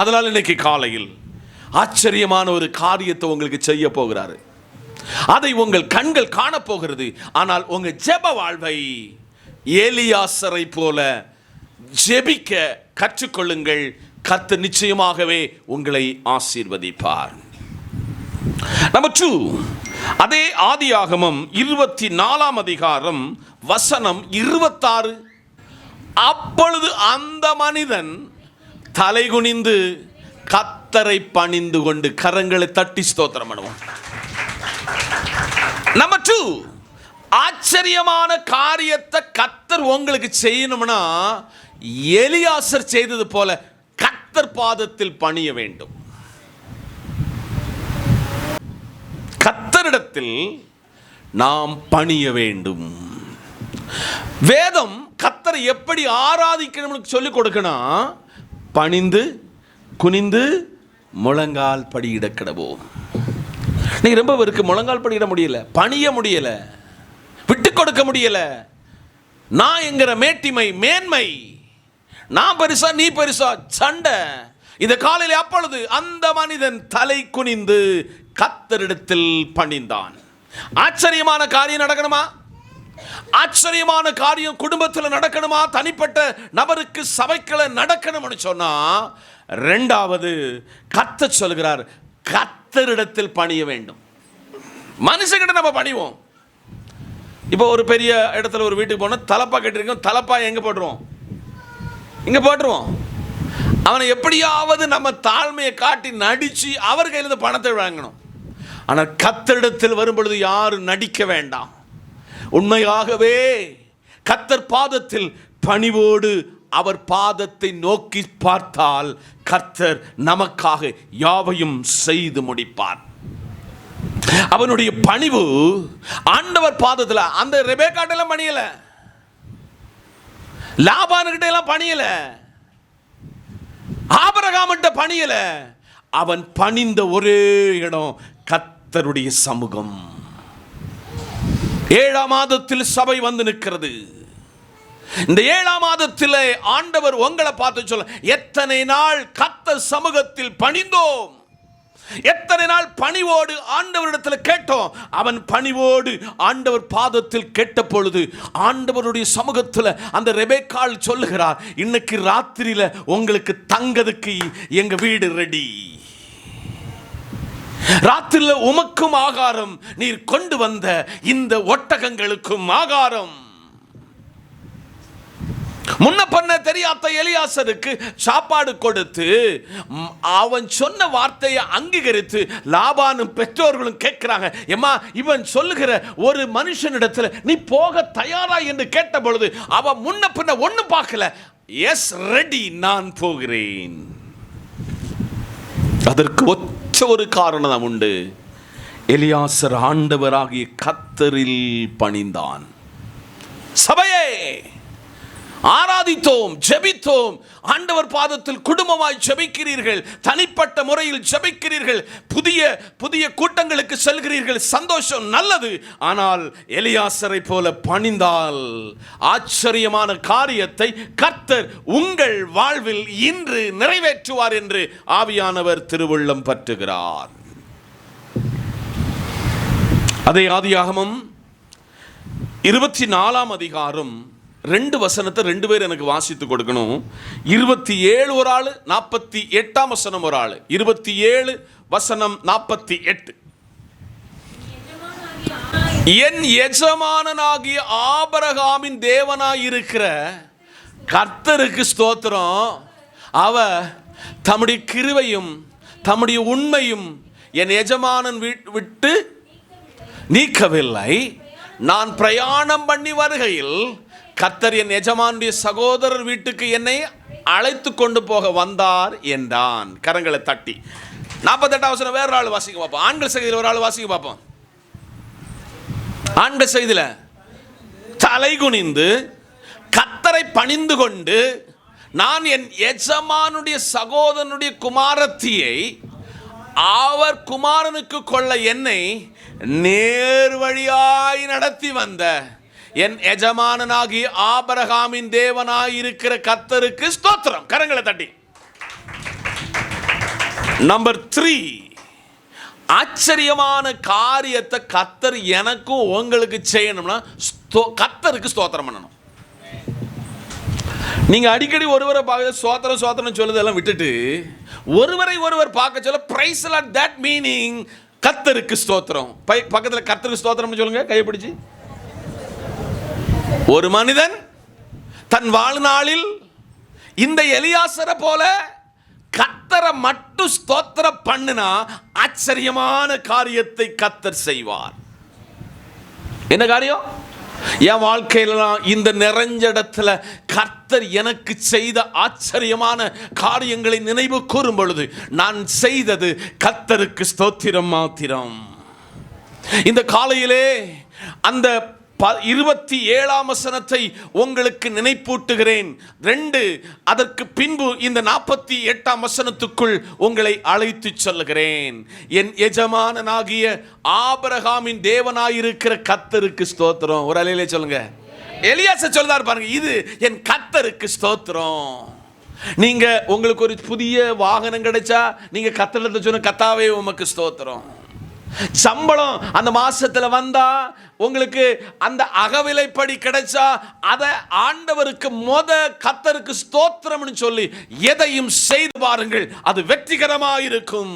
அதனால் இன்னைக்கு காலையில் ஆச்சரியமான ஒரு காரியத்தை உங்களுக்கு செய்ய போகிறாரு. அதை உங்கள் கண்கள் காணப்போகிறது. ஆனால் உங்க ஜெப வாழ்வை எலியாசரை போல ஜெபிக்க கற்றுக்கொள்ளுங்கள். கர்த்தர் நிச்சயமாகவே உங்களை ஆசீர்வதிப்பார். நம்பர் 2, அதே ஆதியாகமம் 24 அதிகாரம் வசனம் 26. அப்பொழுது அந்த மனிதன் தலைகுனிந்து கர்த்தரை பணிந்து கொண்டு, கரங்களை தட்டி ஸ்தோத்திரம் பண்ணுவோம். நம்பர் 2, ஆச்சரியமான காரியத்தை கர்த்தர் உங்களுக்கு செய்யணும்னா எலியாசர் செய்தது போல கர்த்தர் பாதத்தில் பணிய வேண்டும். கர்த்தரிடத்தில் நாம் பணிய வேண்டும். வேதம் கர்த்தரை எப்படி ஆராதிக்கணும்னு சொல்லிக் கொடுக்கணும். பணிந்து குனிந்து முழங்கால் படியிட கிடவோம். நீங்க ரொம்ப பேருக்கு முழங்கால் படியிட முடியல, பணிய முடியல, விட்டு கொடுக்க முடியல. நான் என்கிற மேட்டிமை, மேன்மை, நான் பெருசா நீ பெருசா சண்டை. இந்த காலையில் அப்பொழுது அந்த மனிதன் தலை குனிந்து கர்த்தரிடத்தில் பணிந்தான். ஆச்சரியமான காரியம் நடக்கணுமா? ஆச்சரியமான காரியம் குடும்பத்தில் நடக்கணுமா? தனிப்பட்ட நபருக்கு சபைக்குள்ள நடக்கணும்னு சொன்னா இரண்டாவது கர்த்தர் சொல்கிறார், கர்த்தரிடத்தில் பணிய வேண்டும். மனுஷங்கிட்ட நம்ம பணிவோம். இப்போ ஒரு பெரிய இடத்துல ஒரு வீட்டுக்கு போனால் தலப்பா கட்டிருக்கோம். தலப்பா எங்கே போட்டுருவோம்? இங்கே போட்டுருவோம். அவனை எப்படியாவது நம்ம தாழ்மையை காட்டி நடித்து அவர் கையிலிருந்து பணத்தை வாங்கணும். ஆனால் கர்த்தரிடத்தில் வரும்பொழுது யாரும் நடிக்க வேண்டாம். உண்மையாகவே கர்த்தர் பாதத்தில் பணிவோடு அவர் பாதத்தை நோக்கி பார்த்தால் கர்த்தர் நமக்காக யாவையும் செய்து முடிப்பார். அவனுடைய பணிவு ஆண்டவர் பாதத்தில். அந்த ரெபெக்காட்டெல்லாம் பணியல, லாபானுகிட்ட எல்லாம் பணியல, ஆபிரகாமிட்ட பணியல. அவன் பணிந்த ஒரே இடம் கர்த்தருடைய சமூகம். 7ஆம் மாதத்தில் சபை வந்து நிற்கிறது. இந்த 7ஆம் மாதத்தில் ஆண்டவர் உங்களை பார்த்து சொல்ல, எத்தனை நாள் கர்த்தர் சமூகத்தில் பணிந்தோம், எத்தனை நாள் பணிவோடு ஆண்டவரிடத்தில் கேட்டோம். அவன் பணிவோடு ஆண்டவர் பாதத்தில் கேட்ட பொழுது ஆண்டவருடைய சமூகத்தில் அந்த ரெபெக்காள் சொல்லுகிறார், இன்னைக்கு ராத்திரியில உங்களுக்கு தங்கதுக்கு எங்க வீடு ரெடி. ராத்திரில உமக்கும் ஆகாரம், நீர் கொண்டு வந்த இந்த ஒட்டகங்களுக்கும் ஆகாரம். முன்ன பண்ண தெரியாத எலியாசருக்கு சாப்பாடு கொடுத்து அவன் சொன்ன வார்த்தையை அங்கீகரித்து லாபானும் பெற்றோர்களும் கேட்கிறாங்க, எம்மா இவன் சொல்லுகிற ஒரு மனுஷனிடத்தில் நீ போக தயாரா என்று கேட்ட பொழுது அவன் முன்ன பின்ன ஒண்ணு பார்க்கல, எஸ் ரெடி, நான் போகிறேன். அதற்கு ஒத்த ஒரு காரணம் உண்டு. எலியாசர் ஆண்டவராகிய கர்த்தரில் பணிந்தான். சபையே, ஆராதித்தோம், ஜெபித்தோம். ஆண்டவர் பாதத்தில் குடும்பமாய் ஜெபிக்கிறீர்கள், தனிப்பட்ட முறையில் ஜெபிக்கிறீர்கள், புதிய புதிய கூட்டங்களுக்கு செல்கிறீர்கள். சந்தோஷம், நல்லது. ஆனால் எலியாசரை போல பணிந்தால் ஆச்சரியமான காரியத்தை கர்த்தர் உங்கள் வாழ்வில் இன்று நிறைவேற்றுவார் என்று ஆவியானவர் திருவுள்ளம் பற்றுகிறார். அதே ஆதியாகமம் 24ஆம் அதிகாரம் 2 வசனத்தை 2 பேர் எனக்கு வாசித்து கொடுக்கணும். 27 ஒரு ஆள், 48ஆம் வசனம் ஒரு ஆள். 27 வசனம் 48. என் எஜமானனாகிய ஆபிரகாமின் தேவனாய் இருக்கிற கர்த்தருக்கு ஸ்தோத்திரம். அவர் தம்முடைய கிருபையும் தம்முடைய உண்மையும் என் எஜமானன் விட்டு நீக்கவில்லை. நான் பிரயாணம் பண்ணி வருகையில் கர்த்தர் என் எஜமானுடைய சகோதரர் வீட்டுக்கு என்னை அழைத்து கொண்டு போக வந்தார் என்றான். கரங்களை தட்டி 48ஆம் வசனம் வேற ஆள் வாசிக்க பார்ப்போம். ஆண்கள் செய்தியில் ஒரு ஆள் வாசிக்க பார்ப்போம். ஆண்கள் செய்தியில தலை குனிந்து கர்த்தரை பணிந்து கொண்டு, நான் என் எஜமானுடைய சகோதரனுடைய குமாரத்தியை அவர் குமாரனுக்கு கொள்ள என்னை நேர் வழியாய் நடத்தி வந்த என் எஜமானனாகி ஆபிரகாமின் தேவனாய் இருக்கிற கர்த்தருக்கு ஸ்தோத்திரம். கரங்களை தட்டி. நம்பர் 3, ஆச்சரியமான காரியத்தை கர்த்தர் எனக்கும் உங்களுக்கு செய்யணும்னா கர்த்தருக்கு ஸ்தோத்திரம் பண்ணணும். நீங்க அடிக்கடி ஒருவரை பார்க்க ஸ்தோத்திரம் ஸ்தோத்திரம் சொல்லுதெல்லாம் விட்டுட்டு ஒருவர் பார்க்க சொல்ல பிரைஸ் லார்ட், தட் மீனிங் கர்த்தருக்கு ஸ்தோத்திரம். பக்கத்தில் கர்த்தருக்கு ஸ்தோத்திரம் சொல்லுங்க, கையை பிடிச்சு. ஒரு மனிதன் தன் வாழ்நாளில் இந்த எலியாசரை போல கர்த்தரை மட்டும் ஸ்தோத்திரம் பண்ணினா ஆச்சரியமான காரியத்தை கர்த்தர் செய்வார். என்ன காரியம்? என் வாழ்க்கையிலாம் இந்த நிறைஞ்ச இடத்துல கர்த்தர் எனக்கு செய்த ஆச்சரியமான காரியங்களை நினைவு கூறும் பொழுது நான் செய்தது கர்த்தருக்கு ஸ்தோத்திரம் மாத்திரம். இந்த காலையிலே அந்த 27ஆம் வசனத்தை உங்களுக்கு நினைப்பூட்டுகிறேன். 2, அதற்கு பின்பு இந்த 48ஆம் வசனத்துக்குள் உங்களை அழைத்து சொல்லுகிறேன். என் எஜமானனாகிய ஆபிரகாமின் தேவனாயிருக்கிற கர்த்தருக்கு ஸ்தோத்திரம். ஒரு அலையிலே சொல்லுங்க. எலியாசர் சொல்றார் பாருங்க, இது என் கர்த்தருக்கு ஸ்தோத்திரம். நீங்க உங்களுக்கு ஒரு புதிய வாகனம் கிடைச்சா நீங்க கர்த்தரிடத்துல சொன்ன, கர்த்தாவே உமக்கு ஸ்தோத்திரம். சம்பளம் அந்த மாசத்துல வந்தா உங்களுக்கு அந்த அகவிலைப்படி கிடைச்சா அதை ஆண்டவருக்கு கர்த்தருக்கு ஸ்தோத்திரம்னு சொல்லி எதையும் செய்து பாருங்கள், அது வெற்றிகரமாயிருக்கும்.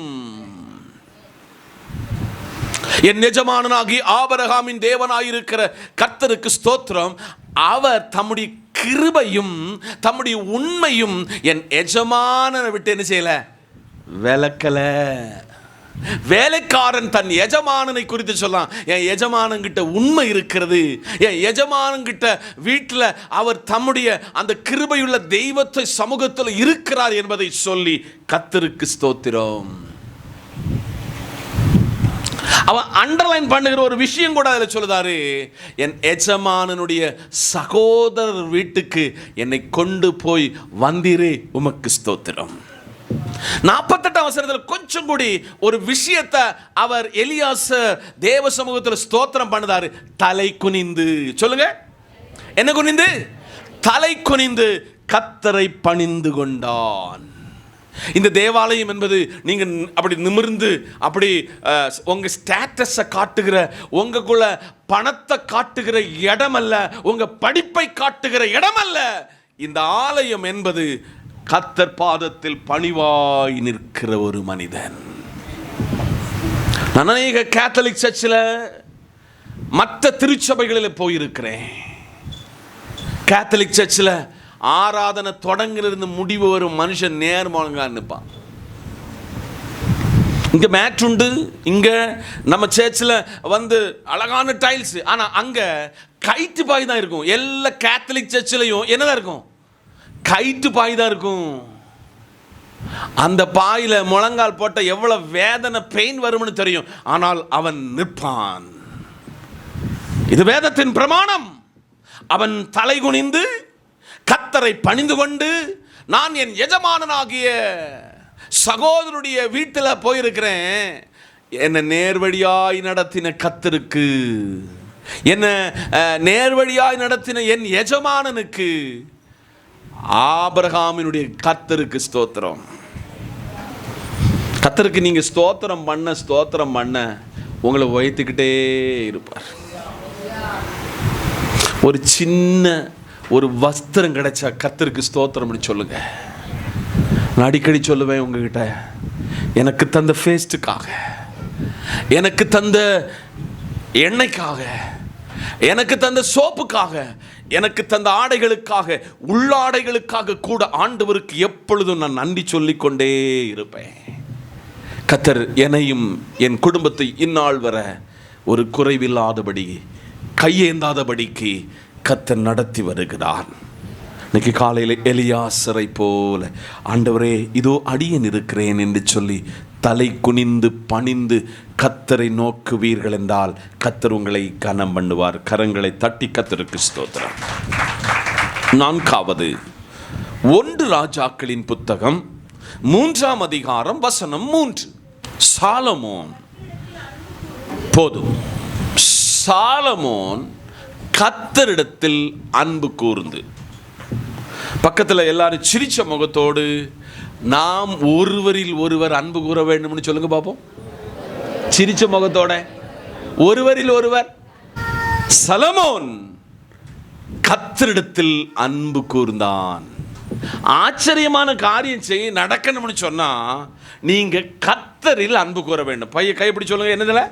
என் எஜமானனாகி ஆபிரகாமின் தேவனாயிருக்கிற கர்த்தருக்கு ஸ்தோத்திரம். அவர் தம்முடைய கிருபையும் தம்முடைய உண்மையும் என் எஜமானனை விட்டு என்ன செய்யல, விலக்கல. வேலைக்காரன் தன் எஜமானனை குறித்து சொல்லலாம், என் எஜமானங்கிட்ட உண்மை இருக்கிறது, என் எஜமானங்கிட்ட வீட்டில் அவர் தம்முடைய அந்த கிருபையுள்ள தெய்வத்தை சமூகத்தில் இருக்கிறார் என்பதை சொல்லி கர்த்தருக்கு ஸ்தோத்திரம். அவன் அண்டர்லைன் பண்ணுகிற ஒரு விஷயம் கூட அதில் சொல்லுதாரு, என் எஜமானனுடைய சகோதரர் வீட்டுக்கு என்னை கொண்டு போய் வந்தீரே உமக்கு ஸ்தோத்திரம். 48ஆம் வசனத்தில் கொஞ்சம் கூடி ஒரு விஷயத்தை அவர் எலியாசர் தேவ சமூகத்தில் ஸ்தோத்திரம் பண்ணுதாரு. தலை குனிந்து, சொல்லுங்க, என்ன குனிந்து? தலை குனிந்து கர்த்தரை பணிந்து கொண்டான். இந்த தேவாலயம் என்பது நீங்க அப்படி நிமிர்ந்து அப்படி உங்க ஸ்டேட்டஸை காட்டுகிற, உங்களுக்குள்ள பணத்தை காட்டுகிற இடம் அல்ல, உங்க படிப்பை காட்டுகிற இடம் அல்ல. இந்த ஆலயம் என்பது கர்த்தர் பாதத்தில் பணிவாய் நிற்கிற ஒரு மனிதன். நான் அநேக கேத்தலிக் சர்ச்சில் மற்ற திருச்சபைகளில் போயிருக்கிறேன். கேத்தலிக் சர்ச்சில் ஆராதனை தொடங்கிலிருந்து முடிவு வரும் மனுஷன் நேர்மானங்க நிற்பான். இங்க மேட் உண்டு, இங்க நம்ம சர்ச்சில் வந்து அழகான டைல்ஸ், ஆனா அங்க கைட்டு பாய் தான் இருக்கும். எல்லா கேத்தலிக் சர்ச்சிலையும் என்னதான் இருக்கும்? கைட்டு பாய் தான் இருக்கும். அந்த பாயில முழங்கால் போட்ட எவ்வளவு வேதனை, பெயின் வரும்னு தெரியும். ஆனால் அவன் நிற்பான். இது வேதத்தின் பிரமாணம். அவன் தலை குனிந்து கர்த்தரை பணிந்து கொண்டு நான் என் எஜமானனாகிய சகோதரனுடைய வீட்டில் போயிருக்கிறேன். என்னை நேர்வழியாய் நடத்தின கர்த்தருக்கு, என்ன நேர்வழியாய் நடத்தின என் எஜமானனுக்கு, ஆபிரகாமினுடைய கர்த்தருக்கு ஸ்தோத்திரம். கர்த்தருக்கு நீங்க ஸ்தோத்திரம் பண்ண உங்களை உயர்த்திக்கிட்டே இருப்பார். ஒரு சின்ன ஒரு வஸ்திரம் கிடைச்சா கர்த்தருக்கு ஸ்தோத்திரம்னு சொல்லுங்க. நான் அடிக்கடி சொல்லுவேன் உங்ககிட்ட, எனக்கு தந்த ஃபேஸ்ட்டுக்காக, எனக்கு தந்த எண்ணெய்க்காக, எனக்கு தந்த சோப்புக்காக, எனக்கு தந்த ஆடைகளுக்காக, உள்ளாடைகளுக்காக கூட ஆண்டவருக்கு எப்பொழுதும் நான் நன்றி சொல்லிக்கொண்டே இருப்பேன். கர்த்தர் என்னையும் என் குடும்பத்தை இந்நாள் வர ஒரு குறைவில்லாதபடி, கையேந்தாதபடிக்கு கர்த்தர் நடத்தி வருகிறார். இன்னைக்கு காலையில் எலியாசரை போல, ஆண்டவரே இதோ அடியேன் இருக்கிறேன் என்று சொல்லி தலை குனிந்து பணிந்து கர்த்தரை நோக்குவீர்கள் என்றால் கர்த்தர் உங்களை கனம் பண்ணுவார். கரங்களை தட்டி கர்த்தருக்கு ஸ்தோத்திரம். 4வது 1 ராஜாக்களின் புத்தகம் 3ஆம் அதிகாரம் வசனம் 3. சாலமோன், போதும், சாலமோன் கர்த்தரிடத்தில் அன்பு கூர்ந்து, பக்கத்தில் எல்லாரும் சிரிச்ச முகத்தோடு நாம் ஒருவரில் ஒருவர் அன்பு கூற வேண்டும்னு சொல்லுங்க பாப்போம். சிரிச்ச முகத்தோட ஒருவரில் ஒருவர். சாலமோன் கர்த்தரிடத்தில் அன்பு கூர்ந்தான். ஆச்சரியமான காரியம் செய்ய நடக்கணும்னு சொன்னா நீங்க கர்த்தரில் அன்பு கூற வேண்டும். பைய கைப்பிடி சொல்லுங்க. என்னதுல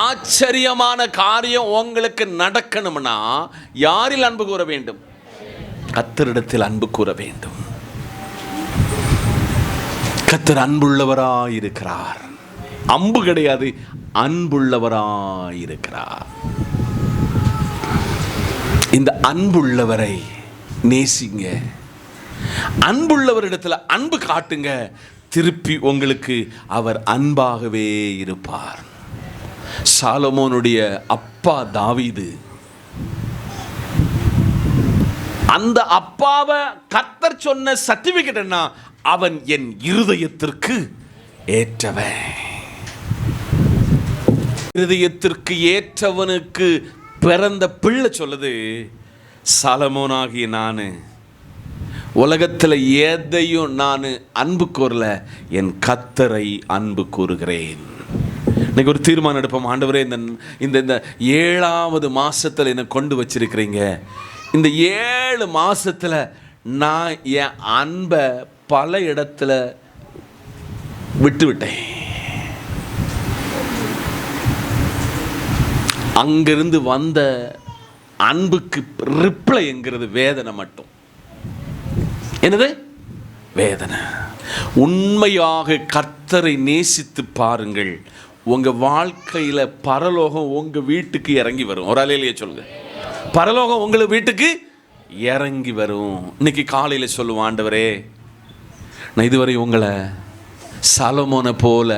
ஆச்சரியமான காரியம் உங்களுக்கு நடக்கணும்னா யாரில் அன்பு கூற வேண்டும்? கர்த்தரிடத்தில் அன்பு கூற வேண்டும். கர்த்தர் அன்புள்ளவராயிருக்கிறார். அம்பு கிடையாது, அன்புள்ளவராயிருக்கிறார். இந்த அன்புள்ளவரை நேசிங்க. அன்புள்ளவரிடத்தில் அன்பு காட்டுங்க. திருப்பி உங்களுக்கு அவர் அன்பாகவே இருப்பார். சாலமோனுடைய அப்பா தாவீது, அந்த அப்பாவை கர்த்தர் சொன்ன சர்டிபிகேட் என்ன? அவன் என் இருதயத்திற்கு ஏற்றவன். இருதயத்திற்கு ஏற்றவனுக்கு பிறந்த பிள்ளை சொல்லுது, சாலமோனாகிய நான் உலகத்தில் எதையும் நான் அன்பு கூறல, என் கர்த்தரை அன்பு கூறுகிறேன். இன்னைக்கு ஒரு தீர்மானம் எடுப்போம். ஆண்டவரே, இந்த 7வது மாசத்துல என்னை கொண்டு வச்சிருக்கிறீங்க. இந்த 7 மாசத்துல நான் என் அன்பை பல இடத்துல விட்டுவிட்டேன். அங்கிருந்து வந்த அன்புக்கு ரிப்ளை என்கிறது வேதனை மட்டும். என்னது வேதனை? உண்மையாக கர்த்தரை நேசித்து பாருங்கள், உங்க வாழ்க்கையில பரலோகம் உங்க வீட்டுக்கு இறங்கி வரும். ஒரு அலையிலேயே சொல்லுங்க, பரலோகம் உங்களை வீட்டுக்கு இறங்கி வரும். இன்னைக்கு காலையில சொல்லுவோம், ஆண்டவரே, நான் இதுவரை உங்களை சாலமோனை போல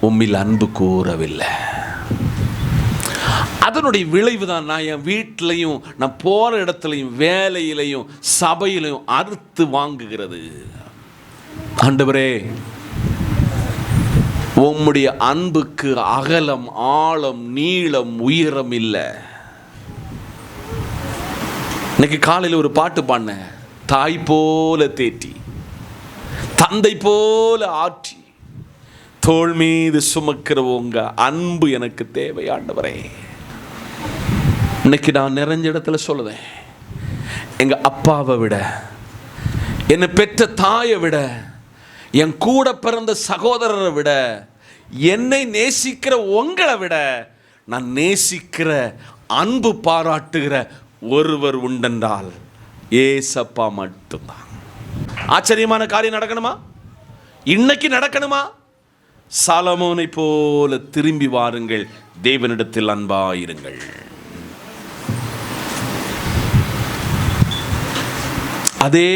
உம்மில் அன்பு கூறவில்லை. அதனுடைய விளைவு தான் நான் என் வீட்டிலையும், நான் போற இடத்துலையும், வேலையிலையும், சபையிலையும் அறுத்து வாங்குகிறது. ஆண்டவரே, உம்முடைய அன்புக்கு அகலம், ஆழம், நீளம், உயரம் இல்லை. இன்னைக்கு காலையில் ஒரு பாட்டு பாடினேன். தாய் போல தேற்றி, தந்தை போல ஆற்றி, தோள் மீது சுமக்கிற உங்க அன்பு எனக்கு தேவை ஆண்டவரே. இன்னைக்கு நான் நிறைஞ்ச இடத்துல சொல்லுவேன், எங்க அப்பாவை விட, என்னை பெற்ற தாயை விட, என் கூட பிறந்த சகோதரரை விட, என்னை நேசிக்கிற உங்களை விட நான் நேசிக்கிற, அன்பு பாராட்டுகிற ஒருவர் உண்டென்றால் ஏசப்பா மட்டும்தான். ஆச்சரியமான காரியம் நடக்கணுமா? இன்னைக்கு நடக்கணுமா? சாலமோனை போல திரும்பி வாருங்கள், தேவனிடத்தில் அன்பாயிருங்கள். அதே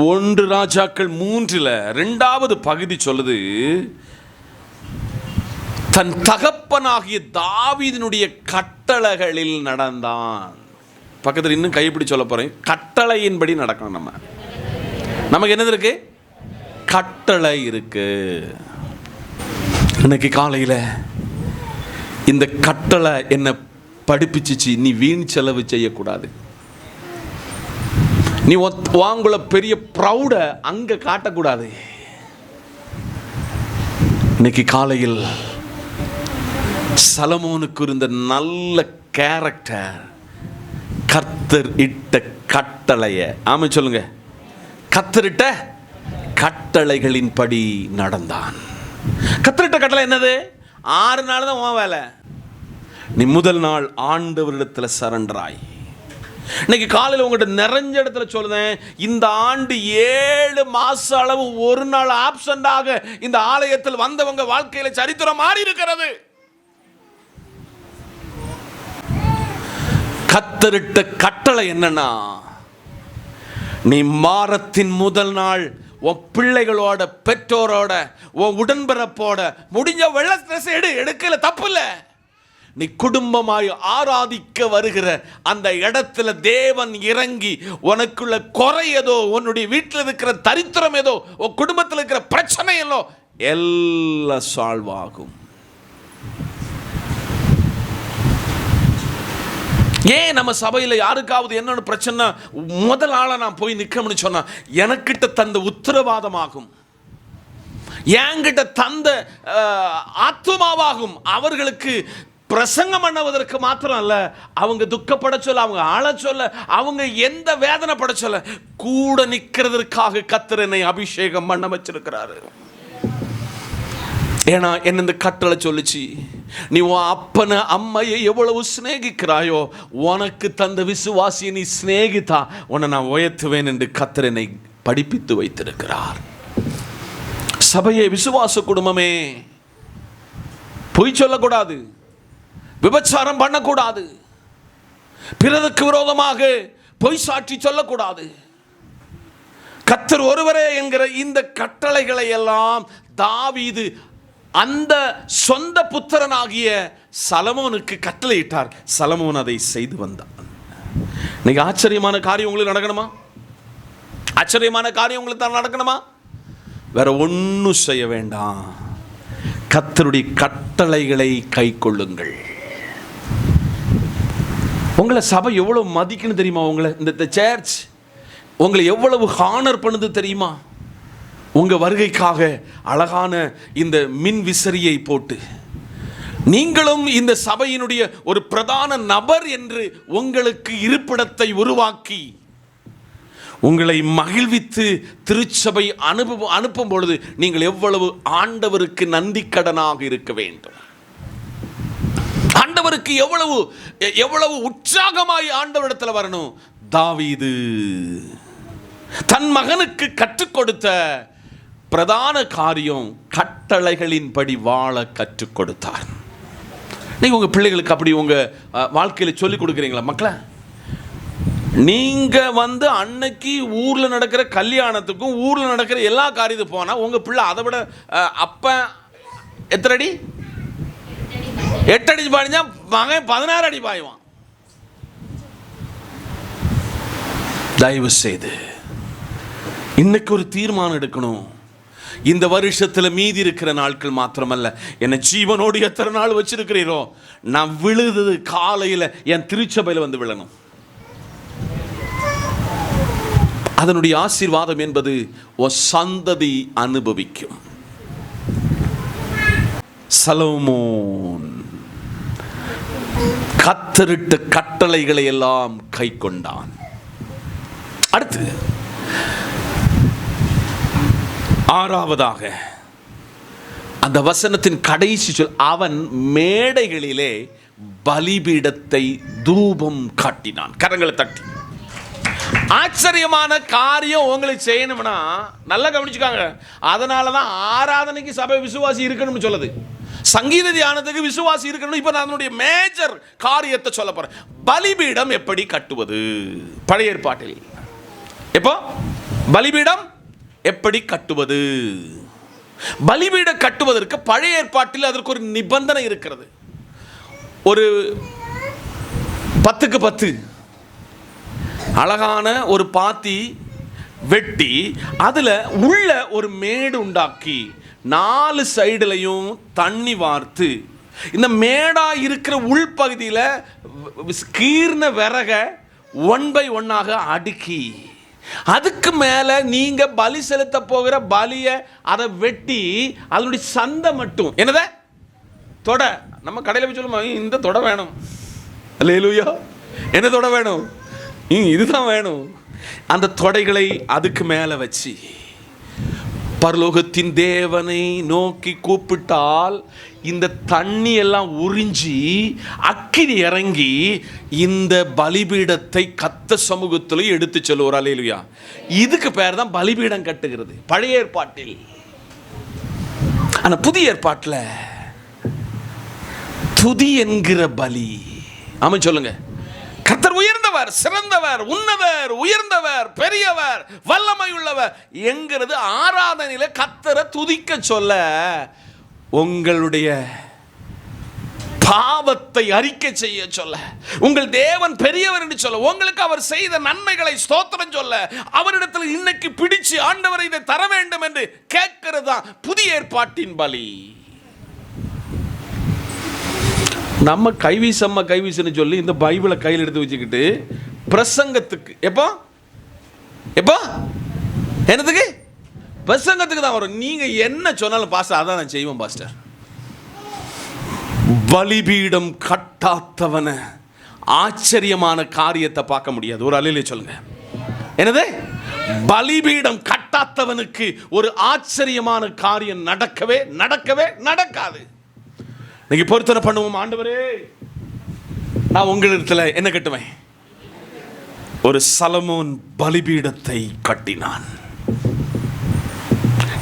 1 ராஜாக்கள் 3 2வது பகுதி சொல்லுது, தன் தகப்பனாகிய தாவீதினுடைய கட்டளைகளில் நடந்தான். பக்கத்தில் இன்னும் கைப்பிடி சொல்ல போகிறேன். கட்டளையின்படி நடக்கணும். நமக்கு என்னது இருக்கு? கட்டளை இருக்கு. இன்னைக்கு காலையில் இந்த கட்டளை என்ன படிப்பிச்சிச்சு. நீ வீண் செலவு செய்யக்கூடாது. நீ வாங்குள்ள பெரிய ப்ரௌட அங்க காட்டக்கூடாது. இன்னைக்கு காலையில் சலமோனுக்கு இருந்த நல்ல கேரக்டர் கர்த்தர் இட்ட கட்டளைய, ஆமா சொல்லுங்க, கர்த்தரிட்ட கட்டளைகளின் படி நடந்தான். கர்த்தரிட்ட கட்டளை என்னது? 6 நாள் தான் உன் வேலை. நீ முதல் நாள் ஆண்டவரிடத்தில் சரண்டராய். இன்னைக்கு காலையில் உங்கள்கிட்ட நிறைஞ்ச இடத்துல சொல்லுறேன், இந்த ஆண்டு 7 மாச அளவு ஒரு நாள் ஆப்சண்டாக இந்த ஆலயத்தில் வந்தவங்க வாழ்க்கையில சரித்திரம் மாறி இருக்கிறது. கர்த்தரிட்ட கட்டளை என்னன்னா, நீ மாதத்தின் முதல் நாள் உன் பிள்ளைகளோட, பெற்றோரோட, உன் உடன்பிறப்போட முடிஞ்ச வெள்ளை ட்ரெஸ் எடுக்கல, தப்பு இல்லை. நீ குடும்பமாய் ஆராதிக்க வருகிற அந்த இடத்துல தேவன் இறங்கி உனக்குள்ள குறை ஏதோ, உன்னுடைய வீட்டில் இருக்கிற தரித்திரம் ஏதோ, உன் குடும்பத்தில் இருக்கிற பிரச்சனை எல்லாம் சால்வ் ஆகும். ஏன் நம்ம சபையில் யாருக்காவது என்னென்ன பிரச்சனை முதல் ஆளா நான் போய் நிற்கணும்னு சொன்னா, எனக்கிட்ட தந்த உத்தரவாதமாகும், என்கிட்ட தந்த ஆத்துமாவாகும். அவர்களுக்கு பிரசங்கம் பண்ணுவதற்கு மாத்திரம் அல்ல, அவங்க துக்கப்பட சொல்ல, அவங்க ஆள சொல்ல, அவங்க எந்த வேதனை பட சொல்ல, கூட நிற்கிறதற்காக கர்த்தர் என்னை அபிஷேகம் பண்ண வச்சிருக்கிறாரு. ஏன்னா என்ன இந்த கட்டளை சொல்லிச்சு, நீ உன் அப்பனை அம்மையை எவ்வளவு சிநேகிக்கிறாயோ, உனக்கு தந்த விசுவாசியை நீ சிநேகித்தா உன்னை நான் உயர்த்துவேன் என்று கர்த்தர் என்னை படிப்பித்து வைத்திருக்கிறார். சபையே, விசுவாச குடும்பமே, பொய் சொல்லக்கூடாது, விபச்சாரம் பண்ணக்கூடாது, பிறருக்கு விரோதமாக பொய் சாட்சி சொல்லக்கூடாது. கர்த்தர் ஒருவரே என்கிற இந்த கட்டளைகளை எல்லாம் தாவீது அந்த சொந்த புத்திரனாகிய சலமோனுக்கு கட்டளையிட்டார். சலமோன் அதை செய்து வந்தான். இன்னைக்கு ஆச்சரியமான காரியம் உங்களுக்கு நடக்கணுமா? ஆச்சரியமான காரியம் உங்களுக்கு தான் நடக்கணுமா? வேற ஒன்றும் செய்ய வேண்டாம். கர்த்தருடைய கட்டளைகளை கை கொள்ளுங்கள். உங்களை சபை எவ்வளவு மதிக்கணும் தெரியுமா? உங்களை இந்த சர்ச் உங்களை எவ்வளவு ஹானர் பண்ணுது தெரியுமா? உங்க வருகைக்காக அழகான இந்த மின் விசிறியை போட்டு, நீங்களும் இந்த சபையினுடைய ஒரு பிரதான நபர் என்று உங்களுக்கு இருப்பிடத்தை உருவாக்கி உங்களை மகிழ்வித்து திருச்சபை அனுப்பும் பொழுது நீங்கள் எவ்வளவு ஆண்டவருக்கு நன்றி கடனாக இருக்க வேண்டும். ஆண்டவருக்கு எவ்வளவு உற்சாகமாய் ஆண்டவரிடத்தில் வரணும். தாவீது தன் மகனுக்கு கற்றுக் கொடுத்த பிரதான காரியம் கட்டளைகளின்படி வாழ கற்றுக் கொடுத்தார். நீங்க உங்க பிள்ளைகளுக்கு அப்படி உங்க வாழ்க்கையில சொல்லிக் கொடுக்குறீங்களா? மக்களே, நீங்க அன்னைக்கு ஊர்ல நடக்கிற கல்யாணத்துக்கும் ஊர்ல நடக்கிற எல்லா காரியத்துக்கும் போனா உங்க பிள்ளை அதை விட அப்ப எத்தனை அடி? 8 அடி பாய்ஞ்சா மகன் 16 அடி பாய்வான். தயவு செய்து இன்னைக்கு ஒரு தீர்மானம் எடுக்கணும். இந்த வருஷத்துல மீதி இருக்கிற நாட்கள் மாத்திரமல்ல, என்ன ஜீவனோடு எத்தனை நாள் வச்சிருக்கிறீரோ, நான் விழுது காலையில என் திருச்சபையில வந்து விழணும். அதனுடைய ஆசீர்வாதம் என்பது ஒரு சந்ததி அனுபவிக்கும். சலமோன் கர்த்தரிட்ட கட்டளைகளை எல்லாம் கை கொண்டான். அடுத்து 6வதாக அந்த வசனத்தின் கடைசி சொல், அவன் மேடைகளிலே பலிபீடத்தை தூபம் காட்டினான். கரங்களை தட்டி. ஆச்சரியமான காரியம் உங்களுக்கு செய்யணும்னா நல்லா கவனிச்சுக்காங்க. அதனாலதான் ஆராதனைக்கு சபை விசுவாசி இருக்கணும்னு சொல்லுது. சங்கீத தியானத்துக்கு விசுவாசி இருக்கணும். இப்ப நான் அதனுடைய மேஜர் காரியத்தை சொல்ல போறேன். பலிபீடம் எப்படி கட்டுவது? பழைய ஏற்பாட்டில் எப்போ பலிபீடம் எப்படி கட்டுவது? பலிபீடம் கட்டுவதற்கு பழைய ஏற்பாட்டில் அதற்கு ஒரு நிபந்தனை இருக்கிறது. ஒரு 10க்கு 10 அழகான ஒரு பாத்தி வெட்டி அதுல உள்ள ஒரு மேடு உண்டாக்கி 4 சைடுலையும் தண்ணி வார்த்து இந்த மேடா இருக்கிற உள்பகுதியில் கீர்ன விறக 1 by 1 அடுக்கி அதுக்கு மேல நீங்க பலி செலுத்த போகிற பலிய அதை வெட்டி அதனுடைய சந்தை மட்டும் என்னத தொட. நம்ம கடையில் போய் சொல்லுமா இந்த தொட வேணும், அல்லேலூயா, என்ன தொட வேணும், இதுதான் வேணும். அந்த தொடைகளை அதுக்கு மேல வச்சு பரலோகத்தின் தேவனை நோக்கி கூப்பிட்டால் இந்த தண்ணி எல்லாம் உறிஞ்சி அக்கினி இறங்கி இந்த பலிபீடத்தை கத்த சமூகத்தில் எடுத்து செல்லுவார். அல்லேலூயா. இதுக்கு பேர் தான் பலிபீடம் கட்டுகிறது பழைய ஏற்பாட்டில். ஆனா புதிய ஏற்பாட்டில் துதி என்கிற பலி. ஆமா சொல்லுங்க. கர்த்தர் உயர்ந்தவர், சிறந்தவர், உன்னதர், உயர்ந்தவர், பெரியவர், வல்லமை உள்ளவர் என்கிறது ஆராதனையில கர்த்தரை துதிக்க சொல்ல, உங்களுடைய பாவத்தை அறிக்கை செய்ய சொல்ல, உங்கள் தேவன் பெரியவர் என்று சொல்ல, உங்களுக்கு அவர் செய்த நன்மைகளை ஸ்தோத்திரம் சொல்ல, அவரிடத்தில் இன்னைக்கு பிடிச்சு ஆண்டவரை இதை தர வேண்டும் என்று கேட்கிறது தான் புதிய ஏற்பாட்டின் பலி. நம்ம கைவீசுன்னு சொல்லி இந்த பைபிளை கையில் எடுத்து வச்சுக்கிட்டு பிரசங்கத்துக்கு எப்போ என்னதுக்கு பிரசங்கத்துக்கு தான் வரும். நீங்க என்ன சொன்னாலும் பாஸ்டர் அதான் நான் செய்வேன் பாஸ்டர். பலிபீடம் கட்டாதவன ஆச்சரியமான காரியத்தை பார்க்க முடியாது. ஒரு அல்லேலூயா சொல்லுங்க. என்னது? பலிபீடம் கட்டாதவனுக்கு ஒரு ஆச்சரியமான காரியம் நடக்கவே நடக்காது. இன்னைக்கு பொருத்தனை பண்ணுவோம். ஆண்டவரே, நான் உங்களிடத்துல என்ன கட்டுவேன்? ஒரு சலமோன் பலிபீடத்தை கட்டினான்.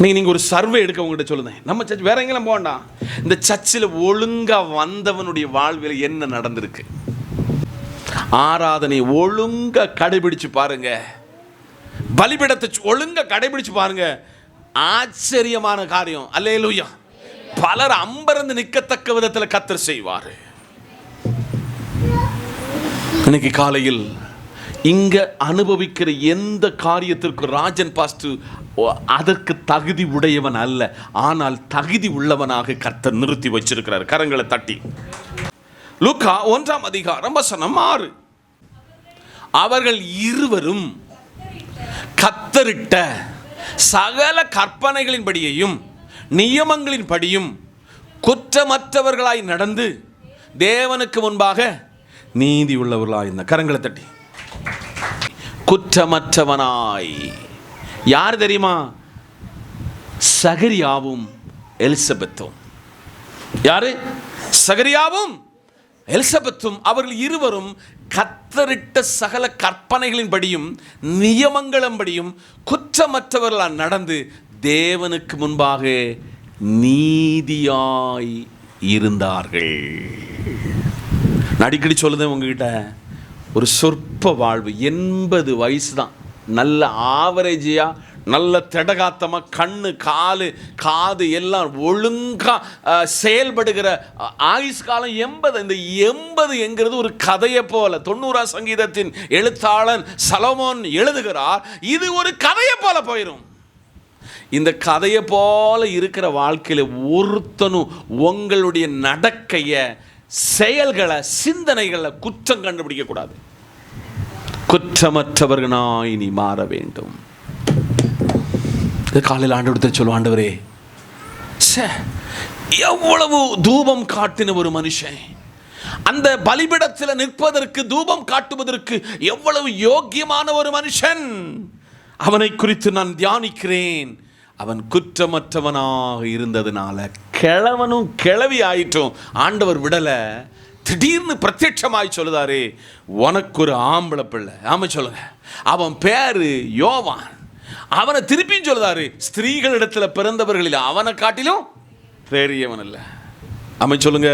நீங்க ஒரு சர்வே எடுக்க உங்ககிட்ட சொல்லுங்க. நம்ம சர்ச் வேற எங்கெல்லாம் போக வேண்டாம். இந்த சர்ச்சில் ஒழுங்கா வந்தவனுடைய வாழ்வில் என்ன நடந்திருக்கு, ஆராதனை ஒழுங்கா கடைபிடிச்சு பாருங்க, பலிபீடத்தை ஒழுங்கா கடைபிடிச்சு பாருங்க, ஆச்சரியமான காரியம். அல்லேலூயா. பலர் அம்பரந்து நிற்கத்தக்க விதத்தில் கர்த்தர் செய்வார். இன்னைக்கு காலையில் இங்க அனுபவிக்கிற எந்த காரியத்திற்கு ராஜன் பாஸ்டர் அதற்கு தகுதி உடையவன் அல்ல, ஆனால் தகுதி உள்ளவனாக கர்த்தர் நிறுத்தி வச்சிருக்கிறார். கரங்களை தட்டி லூக்கா 1:6 அவர்கள் இருவரும் கர்த்தரிட்ட சகல கற்பனைகளின்படியையும் நியமங்களின் படியும் குற்றமற்றவர்களாய் நடந்து தேவனுக்கு முன்பாக நீதி உள்ளவர்களாய். கரங்களை தட்டி. குற்றமற்றவனாய் யார் தெரியுமா? சகரியாவும் எலிசபெத்தும். யாரு? சகரியாவும் எலிசபெத்தும். அவர்கள் இருவரும் கர்த்தரிட்ட சகல கற்பனைகளின் படியும் நியமங்களின் படியும் குற்றமற்றவர்களால் நடந்து தேவனுக்கு முன்பாக நீதியாய் இருந்தார்கள். அடிக்கடி சொல்லுதேன் உங்ககிட்ட, ஒரு சொற்ப வாழ்வு 80 வயசு தான், நல்ல ஆவரேஜியா, நல்ல திடகாத்தமாக, கண்ணு காது எல்லாம் ஒழுங்கா செயல்படுகிற ஆயுஷ் காலம் 80. இந்த 80 என்கிறது ஒரு கதையை போல 90ஆம் சங்கீதத்தின் எழுத்தாளன் சலமோன் எழுதுகிறார். இது ஒரு கதையை போல போயிடும். இந்த கதையை போல இருக்கிற வாழ்க்கையில் ஒருத்தனும் உங்களுடைய நடக்கைய, செயல்களை, சிந்தனைகளை குற்றம் கண்டுபிடிக்க கூடாது. குற்றமற்றவர்களாய் நீ மாற வேண்டும். காலையில் ஆண்டவரே சொல்லுவோம், ஆண்டவரே எவ்வளவு தூபம் காட்டின ஒரு மனுஷன், அந்த பலிபீடத்தில் நிற்பதற்கு, தூபம் காட்டுவதற்கு எவ்வளவு யோக்கியமான ஒரு மனுஷன், அவனை குறித்து நான் தியானிக்கிறேன். அவன் குற்றமற்றவனாக இருந்ததுனால கிழவனும் கிழவி ஆயிட்டும் ஆண்டவர் விடல. திடீர்னு பிரத்யட்சமாய் சொல்லுதாரு, உனக்கு ஒரு ஆம்பளை பிள்ளை. ஆமா சொல்லுங்க. அவன் பேரு யோவான். அவனை திருப்பியும் சொல்லுதாரு, ஸ்திரீகளிடத்தில் பிறந்தவர்களில் அவனை காட்டிலும் பெரியவன் இல்லை. ஆமா சொல்லுங்க.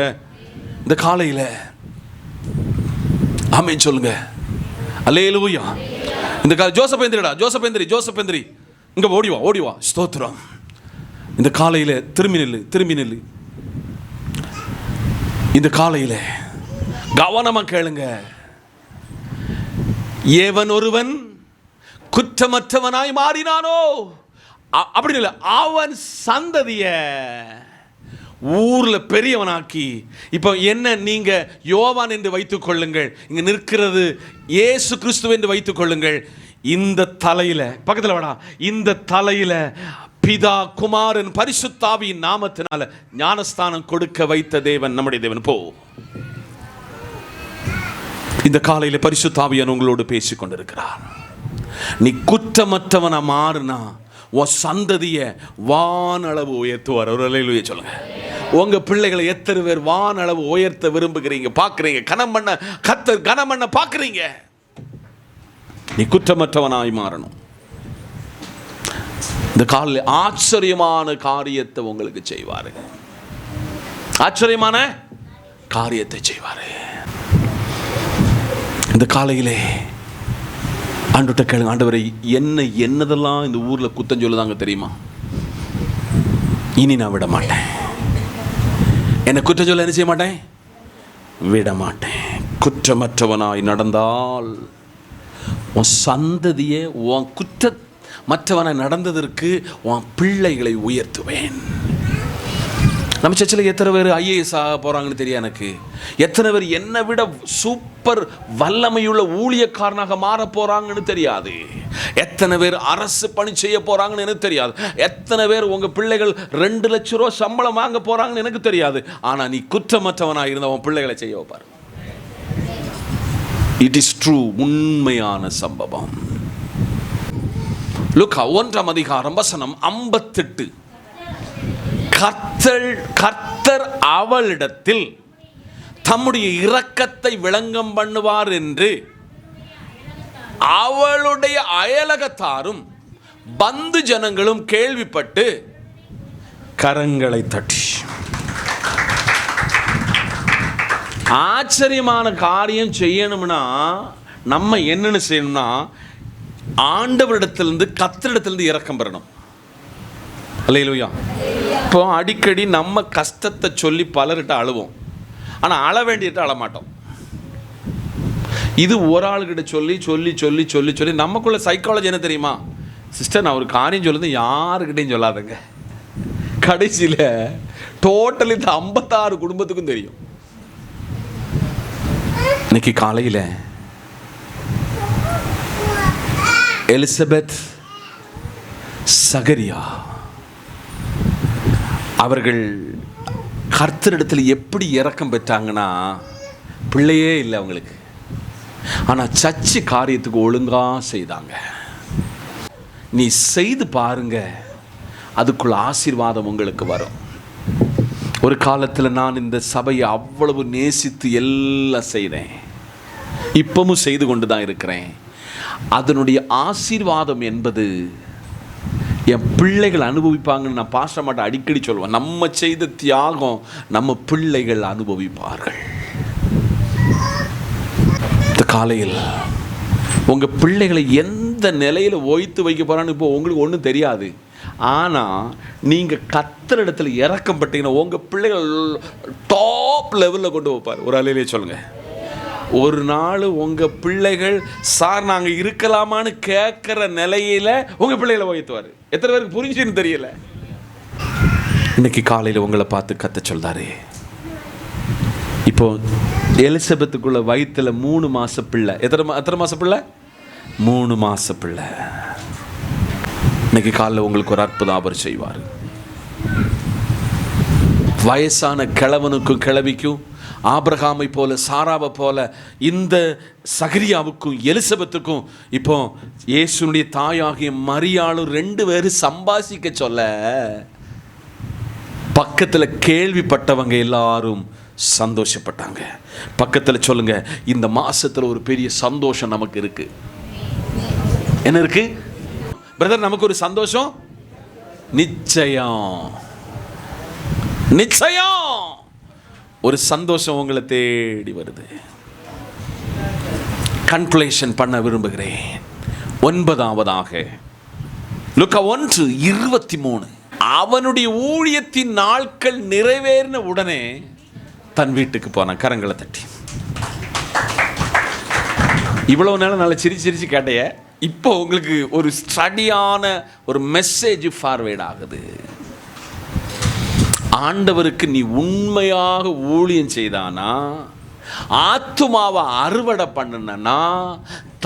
இந்த காலையில ஆமா சொல்லுங்க. அல்லேலூயா. இந்த ஜோசப் எந்திரி இங்க ஓடி வா. ஸ்தோத்திரம். இந்த காலையில திரும்பி நில்லு. இந்த காலையில கவனமா கேளுங்க. எவன் ஒருவன் குற்றமற்றவனாய் மாறினானோ, அப்படி இல்லை, அவன் சந்ததிய ஊர்ல பெரியவனாக்கி. இப்போ என்ன, நீங்க யோவான் என்று வைத்துக் கொள்ளுங்கள், இங்க நிற்கிறது இயேசு கிறிஸ்து என்று வைத்துக் கொள்ளுங்கள். இந்த தலையில, பக்கத்தில் வாடா, இந்த தலையில பிதா குமாரன் பரிசுத்தாவியின் நாமத்தினால ஞானஸ்தானம் கொடுக்க வைத்த தேவன் நம்முடைய தேவன். போ, இந்த காலையில பரிசுத்தாவியான் உங்களோடு பேசிக் கொண்டிருக்கிறார். நீ குற்றமற்றவனா மாறுனா உன் சந்ததிய வானளவு உயர்த்துவார். ஒரு அல்லேலூயா சொல்லுங்க. உங்க பிள்ளைகளை எத்தனை பேர் வானளவு உயர்த்த விரும்புகிறீங்க, பார்க்குறீங்க? கர்த்தர் கனம் பண்ண பார்க்குறீங்க. நீ குற்றமற்றவனாய் மாறணும். இந்த காலையில் ஆச்சரியமான காரியத்தை உங்களுக்கு செய்வாரு. ஆச்சரியமான காரியத்தை செய்வாரு. இந்த காலையிலே ஆண்டவர்கிட்ட கேளுங்க, ஆண்டவரை என்னதெல்லாம் இந்த ஊரில் குத்தம் சொல்லுதாங்க தெரியுமா? இனி நான் விட மாட்டேன். என்னை குற்றம் சொல்ல என்ன செய்ய மாட்டேன்? விட மாட்டேன். குற்றமற்றவனாய் நடந்தால் உன் சந்ததியை, உன் குற்றமற்றவனாய் நடந்ததற்கு உன் பிள்ளைகளை உயர்த்துவேன். நம்ம சர்ச்சில் எத்தனை பேர் ஐஏஎஸ் ஆக போகிறாங்கன்னு தெரியும் எனக்கு. எத்தனை பேர் என்னை விட சூப்பர் வல்லமையுள்ள ஊழியக்காரனாக மாற போகிறாங்கன்னு தெரியாது. எத்தனை பேர் அரசு பணி செய்ய போகிறாங்கன்னு எனக்கு தெரியாது. எத்தனை பேர் உங்கள் பிள்ளைகள் 2 லட்சம் ரூபா சம்பளம் வாங்க போகிறாங்கன்னு எனக்கு தெரியாது. ஆனால் நீ குற்றமற்றவனாக இருந்த உன் பிள்ளைகளை செய்ய வைப்பார். இட் இஸ் ட்ரூ, உண்மையான சம்பவம். லூக்கா 1ஆம் அதிகாரம் வசனம் 58. கர்த்தர் அவளிடத்தில் தம்முடைய இரக்கத்தை விளங்கம் பண்ணுவார் என்று அவளுடைய அயலகத்தாரும் பந்து ஜனங்களும் கேள்விப்பட்டு கரங்களை தட்டி. ஆச்சரியமான காரியம் செய்யணும்னா நம்ம என்னன்னு செய்யணும்னா, ஆண்டவரிடத்திலிருந்து கர்த்தரிடத்திலிருந்து இரக்கம் பெறணும். அல்லேலூயா. இப்போ அடிக்கடி நம்ம கஷ்டத்தை சொல்லி பலர்கிட்ட அழுவோம், ஆனால் அழ வேண்டியிட்ட அழமாட்டோம். இது ஒரு ஆளுகிட்ட சொல்லி சொல்லி சொல்லி சொல்லி சொல்லி நமக்குள்ள சைக்காலஜி என்ன தெரியுமா? சிஸ்டர், நான் ஒரு காரியம் சொல்லுது, யாருக்கிட்டையும் சொல்லாதங்க. கடைசியில் டோட்டல் இந்த 56 குடும்பத்துக்கும் தெரியும். இன்னைக்கு காலையில் எலிசபெத், சகரியா அவர்கள் கர்த்தரிடத்தில் எப்படி இரக்கம் பெற்றாங்கன்னா, பிள்ளையே இல்லை அவங்களுக்கு, ஆனால் சர்ச்சு காரியத்துக்கு ஒழுங்காக செய்தாங்க. நீ செய்து பாருங்க, அதுக்குள்ள ஆசீர்வாதம் உங்களுக்கு வரும். ஒரு காலத்தில் நான் இந்த சபையை அவ்வளவு நேசித்து எல்லாம் செய்தேன், இப்பவும் செய்து கொண்டு தான் இருக்கிறேன். அதனுடைய ஆசீர்வாதம் என்பது என் பிள்ளைகள் அனுபவிப்பாங்கன்னு நான் பாஸ்டர் மாட்ட அடிக்கடி சொல்லுவேன். நம்ம செய்த தியாகம் நம்ம பிள்ளைகள் அனுபவிப்பார்கள். இந்த காலையில் உங்கள் பிள்ளைகளை எந்த நிலையில் ஓய்த்து வைக்க போகிறான்னு இப்போ உங்களுக்கு ஒன்றும் தெரியாது. ஆனால் நீங்கள் கர்த்தரிடத்தில் இறக்கப்பட்டீங்கன்னா உங்கள் பிள்ளைகள் டாப் லெவலில் கொண்டு வைப்பார். ஒரு அலையிலே சொல்லுங்கள். ஒரு நாள் உங்கள் பிள்ளைகள் சார் நாங்கள் இருக்கலாமான்னு கேட்குற நிலையில் உங்கள் பிள்ளைகளை உயர்த்துவார். எத்தனை பேருக்கு புரிஞ்சுன்னு தெரியல. இன்னைக்கு காலையில் உங்களை பார்த்து கத்த சொல்றாரு. இப்போ எலிசபெத்துக்குள்ள வயிற்றுல 3 மாச பிள்ளை. எத்தனை மாச பிள்ளை? 3 மாச பிள்ளை. இன்னைக்கு காலையில் உங்களுக்கு ஒரு அற்புதம் அவர் செய்வார். வயசான கிழவனுக்கும் கிழவிக்கும், ஆபிரகாமை போல சாராவை போல இந்த சகரியாவுக்கும் எலிசபெத்துக்கும் இப்போ இயேசுனுடைய தாயாகிய மரியாளும் 2 பேரும் சம்பாசிக்க சொல்ல பக்கத்தில் கேள்விப்பட்டவங்க எல்லாரும் சந்தோஷப்பட்டாங்க. பக்கத்தில் சொல்லுங்க, இந்த மாசத்துல ஒரு பெரிய சந்தோஷம் நமக்கு இருக்கு. என்ன இருக்கு பிரதர்? நமக்கு ஒரு சந்தோஷம் நிச்சயம், நிச்சயம் ஒரு சந்தோஷம் உங்களை தேடி வருது. கன்க்ளூஷன் பண்ண விரும்புகிறேன். 9ஆவதாக லூக்கா 1:23. அவனுடைய ஊழியத்தின் நாட்கள் நிறைவேறின உடனே தன் வீட்டுக்கு போனான். கரங்களை தட்டி. இவ்வளவு நேரம் நல்லா சிரிச்சு கேட்டைய, இப்போ உங்களுக்கு ஒரு ஸ்டடியான ஒரு மெசேஜ் ஃபார்வேர்ட் ஆகுது. ஆண்டவருக்கு நீ உண்மையாக ஊழியம் செய்தானா, ஆத்துமாவை அறுவடை பண்ணனா,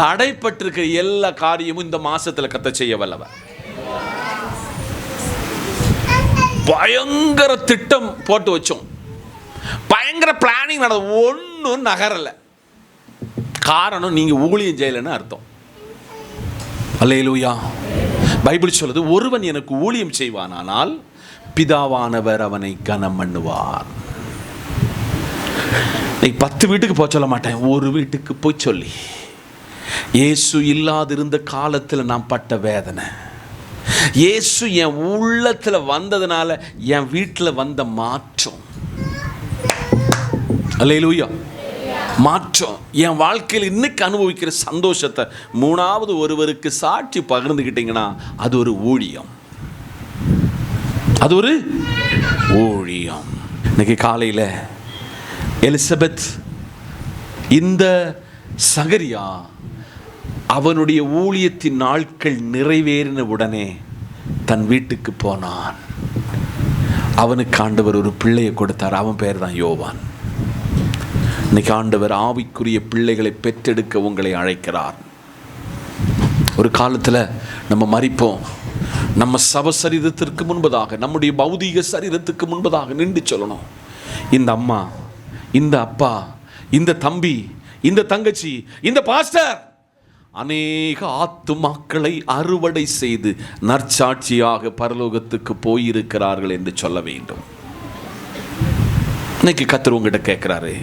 தடைப்பட்டிருக்கிற எல்லா காரியமும் இந்த மாசத்துல கத்த செய்ய வல்லவர். பயங்கர திட்டம் போட்டு வச்சோம், பயங்கர பிளானிங் நடந்தது, ஒன்றும் நகரல. காரணம் நீங்க ஊழியம் செய்யலைன்னு அர்த்தம். அல்லேலூயா. பைபிள் சொல்லுது, ஒருவன் எனக்கு ஊழியம் செய்வானால் பிதாவானவர் அவனை கனம் பண்ணுவார். நீ 10 வீட்டுக்கு போய் சொல்ல மாட்டேன், ஒரு வீட்டுக்கு போய் சொல்லி, இயேசு இல்லாதிருந்த காலத்தில் நான் பட்ட வேதனை, இயேசு என் உள்ளத்தில் வந்ததுனால என் வீட்டில் வந்த மாற்றம், அல்லேலூயா, மாற்றம், என் வாழ்க்கையில் இன்னைக்கு அனுபவிக்கிற சந்தோஷத்தை 3வது ஒருவருக்கு சாட்சி பகிர்ந்துக்கிட்டீங்கன்னா அது ஒரு ஊழியம், அது ஒரு ஊழியம். இன்னைக்கு காலையில் எலிசபெத், இந்த சகரியா அவனுடைய ஊழியத்தின் நாட்கள் நிறைவேறின உடனே தன் வீட்டுக்கு போனான். அவனுக்கு ஆண்டவர் ஒரு பிள்ளையை கொடுத்தார். அவன் பேர் தான் யோவான். இன்னைக்கு ஆண்டவர் ஆவிக்குரிய பிள்ளைகளை பெற்றெடுக்க உங்களை அழைக்கிறார். ஒரு காலத்தில் நம்ம மரிப்போம். நம்ம சவசரீரத்திற்கு முன்பதாக, நம்முடைய பௌதீக சரீரத்துக்கு முன்பதாக நின்று சொல்லணும், இந்த அம்மா, இந்த அப்பா, இந்த தம்பி, இந்த தங்கச்சி, இந்த பாஸ்டர் அநேக ஆத்துமாக்களை அறுவடை செய்து நற்சாட்சியாக பரலோகத்துக்கு போயிருக்கிறார்கள் என்று சொல்ல வேண்டும். இன்னைக்கு கர்த்தர் உங்ககிட்ட கேட்கிறாரு,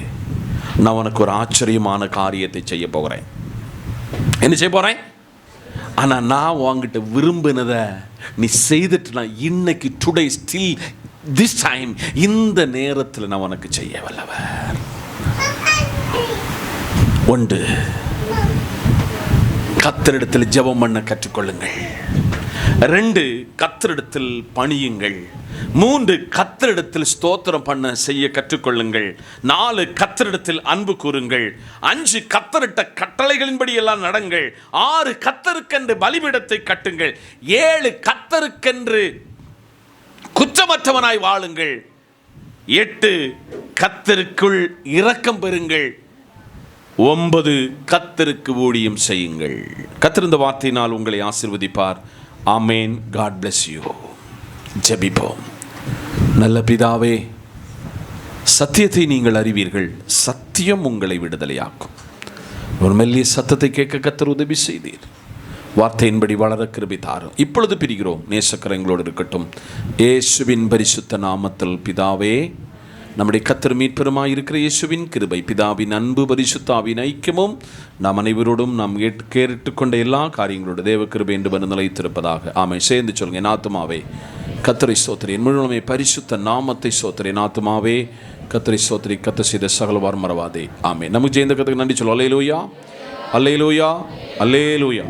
நான் உனக்கு ஒரு ஆச்சரியமான காரியத்தை செய்ய போகிறேன். என்ன செய்ய போறேன்? ஆனா நான் உன்கிட்ட விரும்பினதை நீ செய்துட்டு, இன்னைக்கு டுடே ஸ்டில் திஸ் டைம், இந்த நேரத்தில் நான் உனக்கு செய்ய வல்லவர். 1, கர்த்தரிடத்தில் ஜெபம் பண்ண கற்றுக்கொள்ளுங்கள். 2, கர்த்தரிடத்தில் பணியுங்கள். 3, கர்த்தரிடத்தில் ஸ்தோத்திரம் பண்ண செய்ய கற்றுக்கொள்ளுங்கள். 4, கர்த்தரிடத்தில் அன்பு கூறுங்கள். 5, கர்த்தரிட்ட கட்டளைகளின்படி எல்லாம் நடங்கள். 6, கர்த்தருக்கென்று பலிபீடத்தை கட்டுங்கள். 7, கர்த்தருக்கென்று குற்றமற்றவனாய் வாழுங்கள். 8, கர்த்தருக்குள் இரக்கம் பெறுங்கள். 9, கர்த்தருக்கு ஊழியம் செய்யுங்கள். கர்த்தர் இந்த வார்த்தையினால் உங்களை ஆசீர்வதிப்பார். ஆமேன். God bless you. ஜெபிப்போம். நல்ல பிதாவே, சத்தியத்தை நீங்கள் அறிவீர்கள், சத்தியம் உங்களை விடுதலையாக்கும். ஒரு மெல்லிய சத்தத்தை கேட்க கர்த்தர் உதவி செய்தீர். வார்த்தையின்படி வளர கிருபை தாரும். இப்பொழுது பிரிகிறோம். நேசக்கரம் எங்களோடு இருக்கட்டும். இயேசுவின் பரிசுத்த நாமத்தில் பிதாவே, நம்முடைய கர்த்தர் மீட்பெருமாய் இருக்கிற இயேசுவின் கிருபை, பிதாவின் அன்பு, பரிசுத்த ஆவியின் ஐக்கியமும் நாம் அனைவரோடும் நாம் கேட்டுக்கொண்ட எல்லா காரியங்களோட தேவ கிருபை என்று நிலைத்திருப்பதாக. ஆமை. சேர்ந்து சொல்லுங்க, என் ஆத்துமாவே கர்த்தரை ஸ்தோத்திரி, என் முழுமை பரிசுத்த நாமத்தை ஸ்தோத்திரி. என் ஆத்துமாவே கர்த்தரை ஸ்தோத்திரி, கர்த்தர் செய்த சகலவார் மறவாதே. ஆமே. நமக்கு ஜெயந்த கர்த்தருக்கு நன்றி சொல்லுவோம். அல்லேலூயா, அல்லேலூயா, அல்லேலூயா.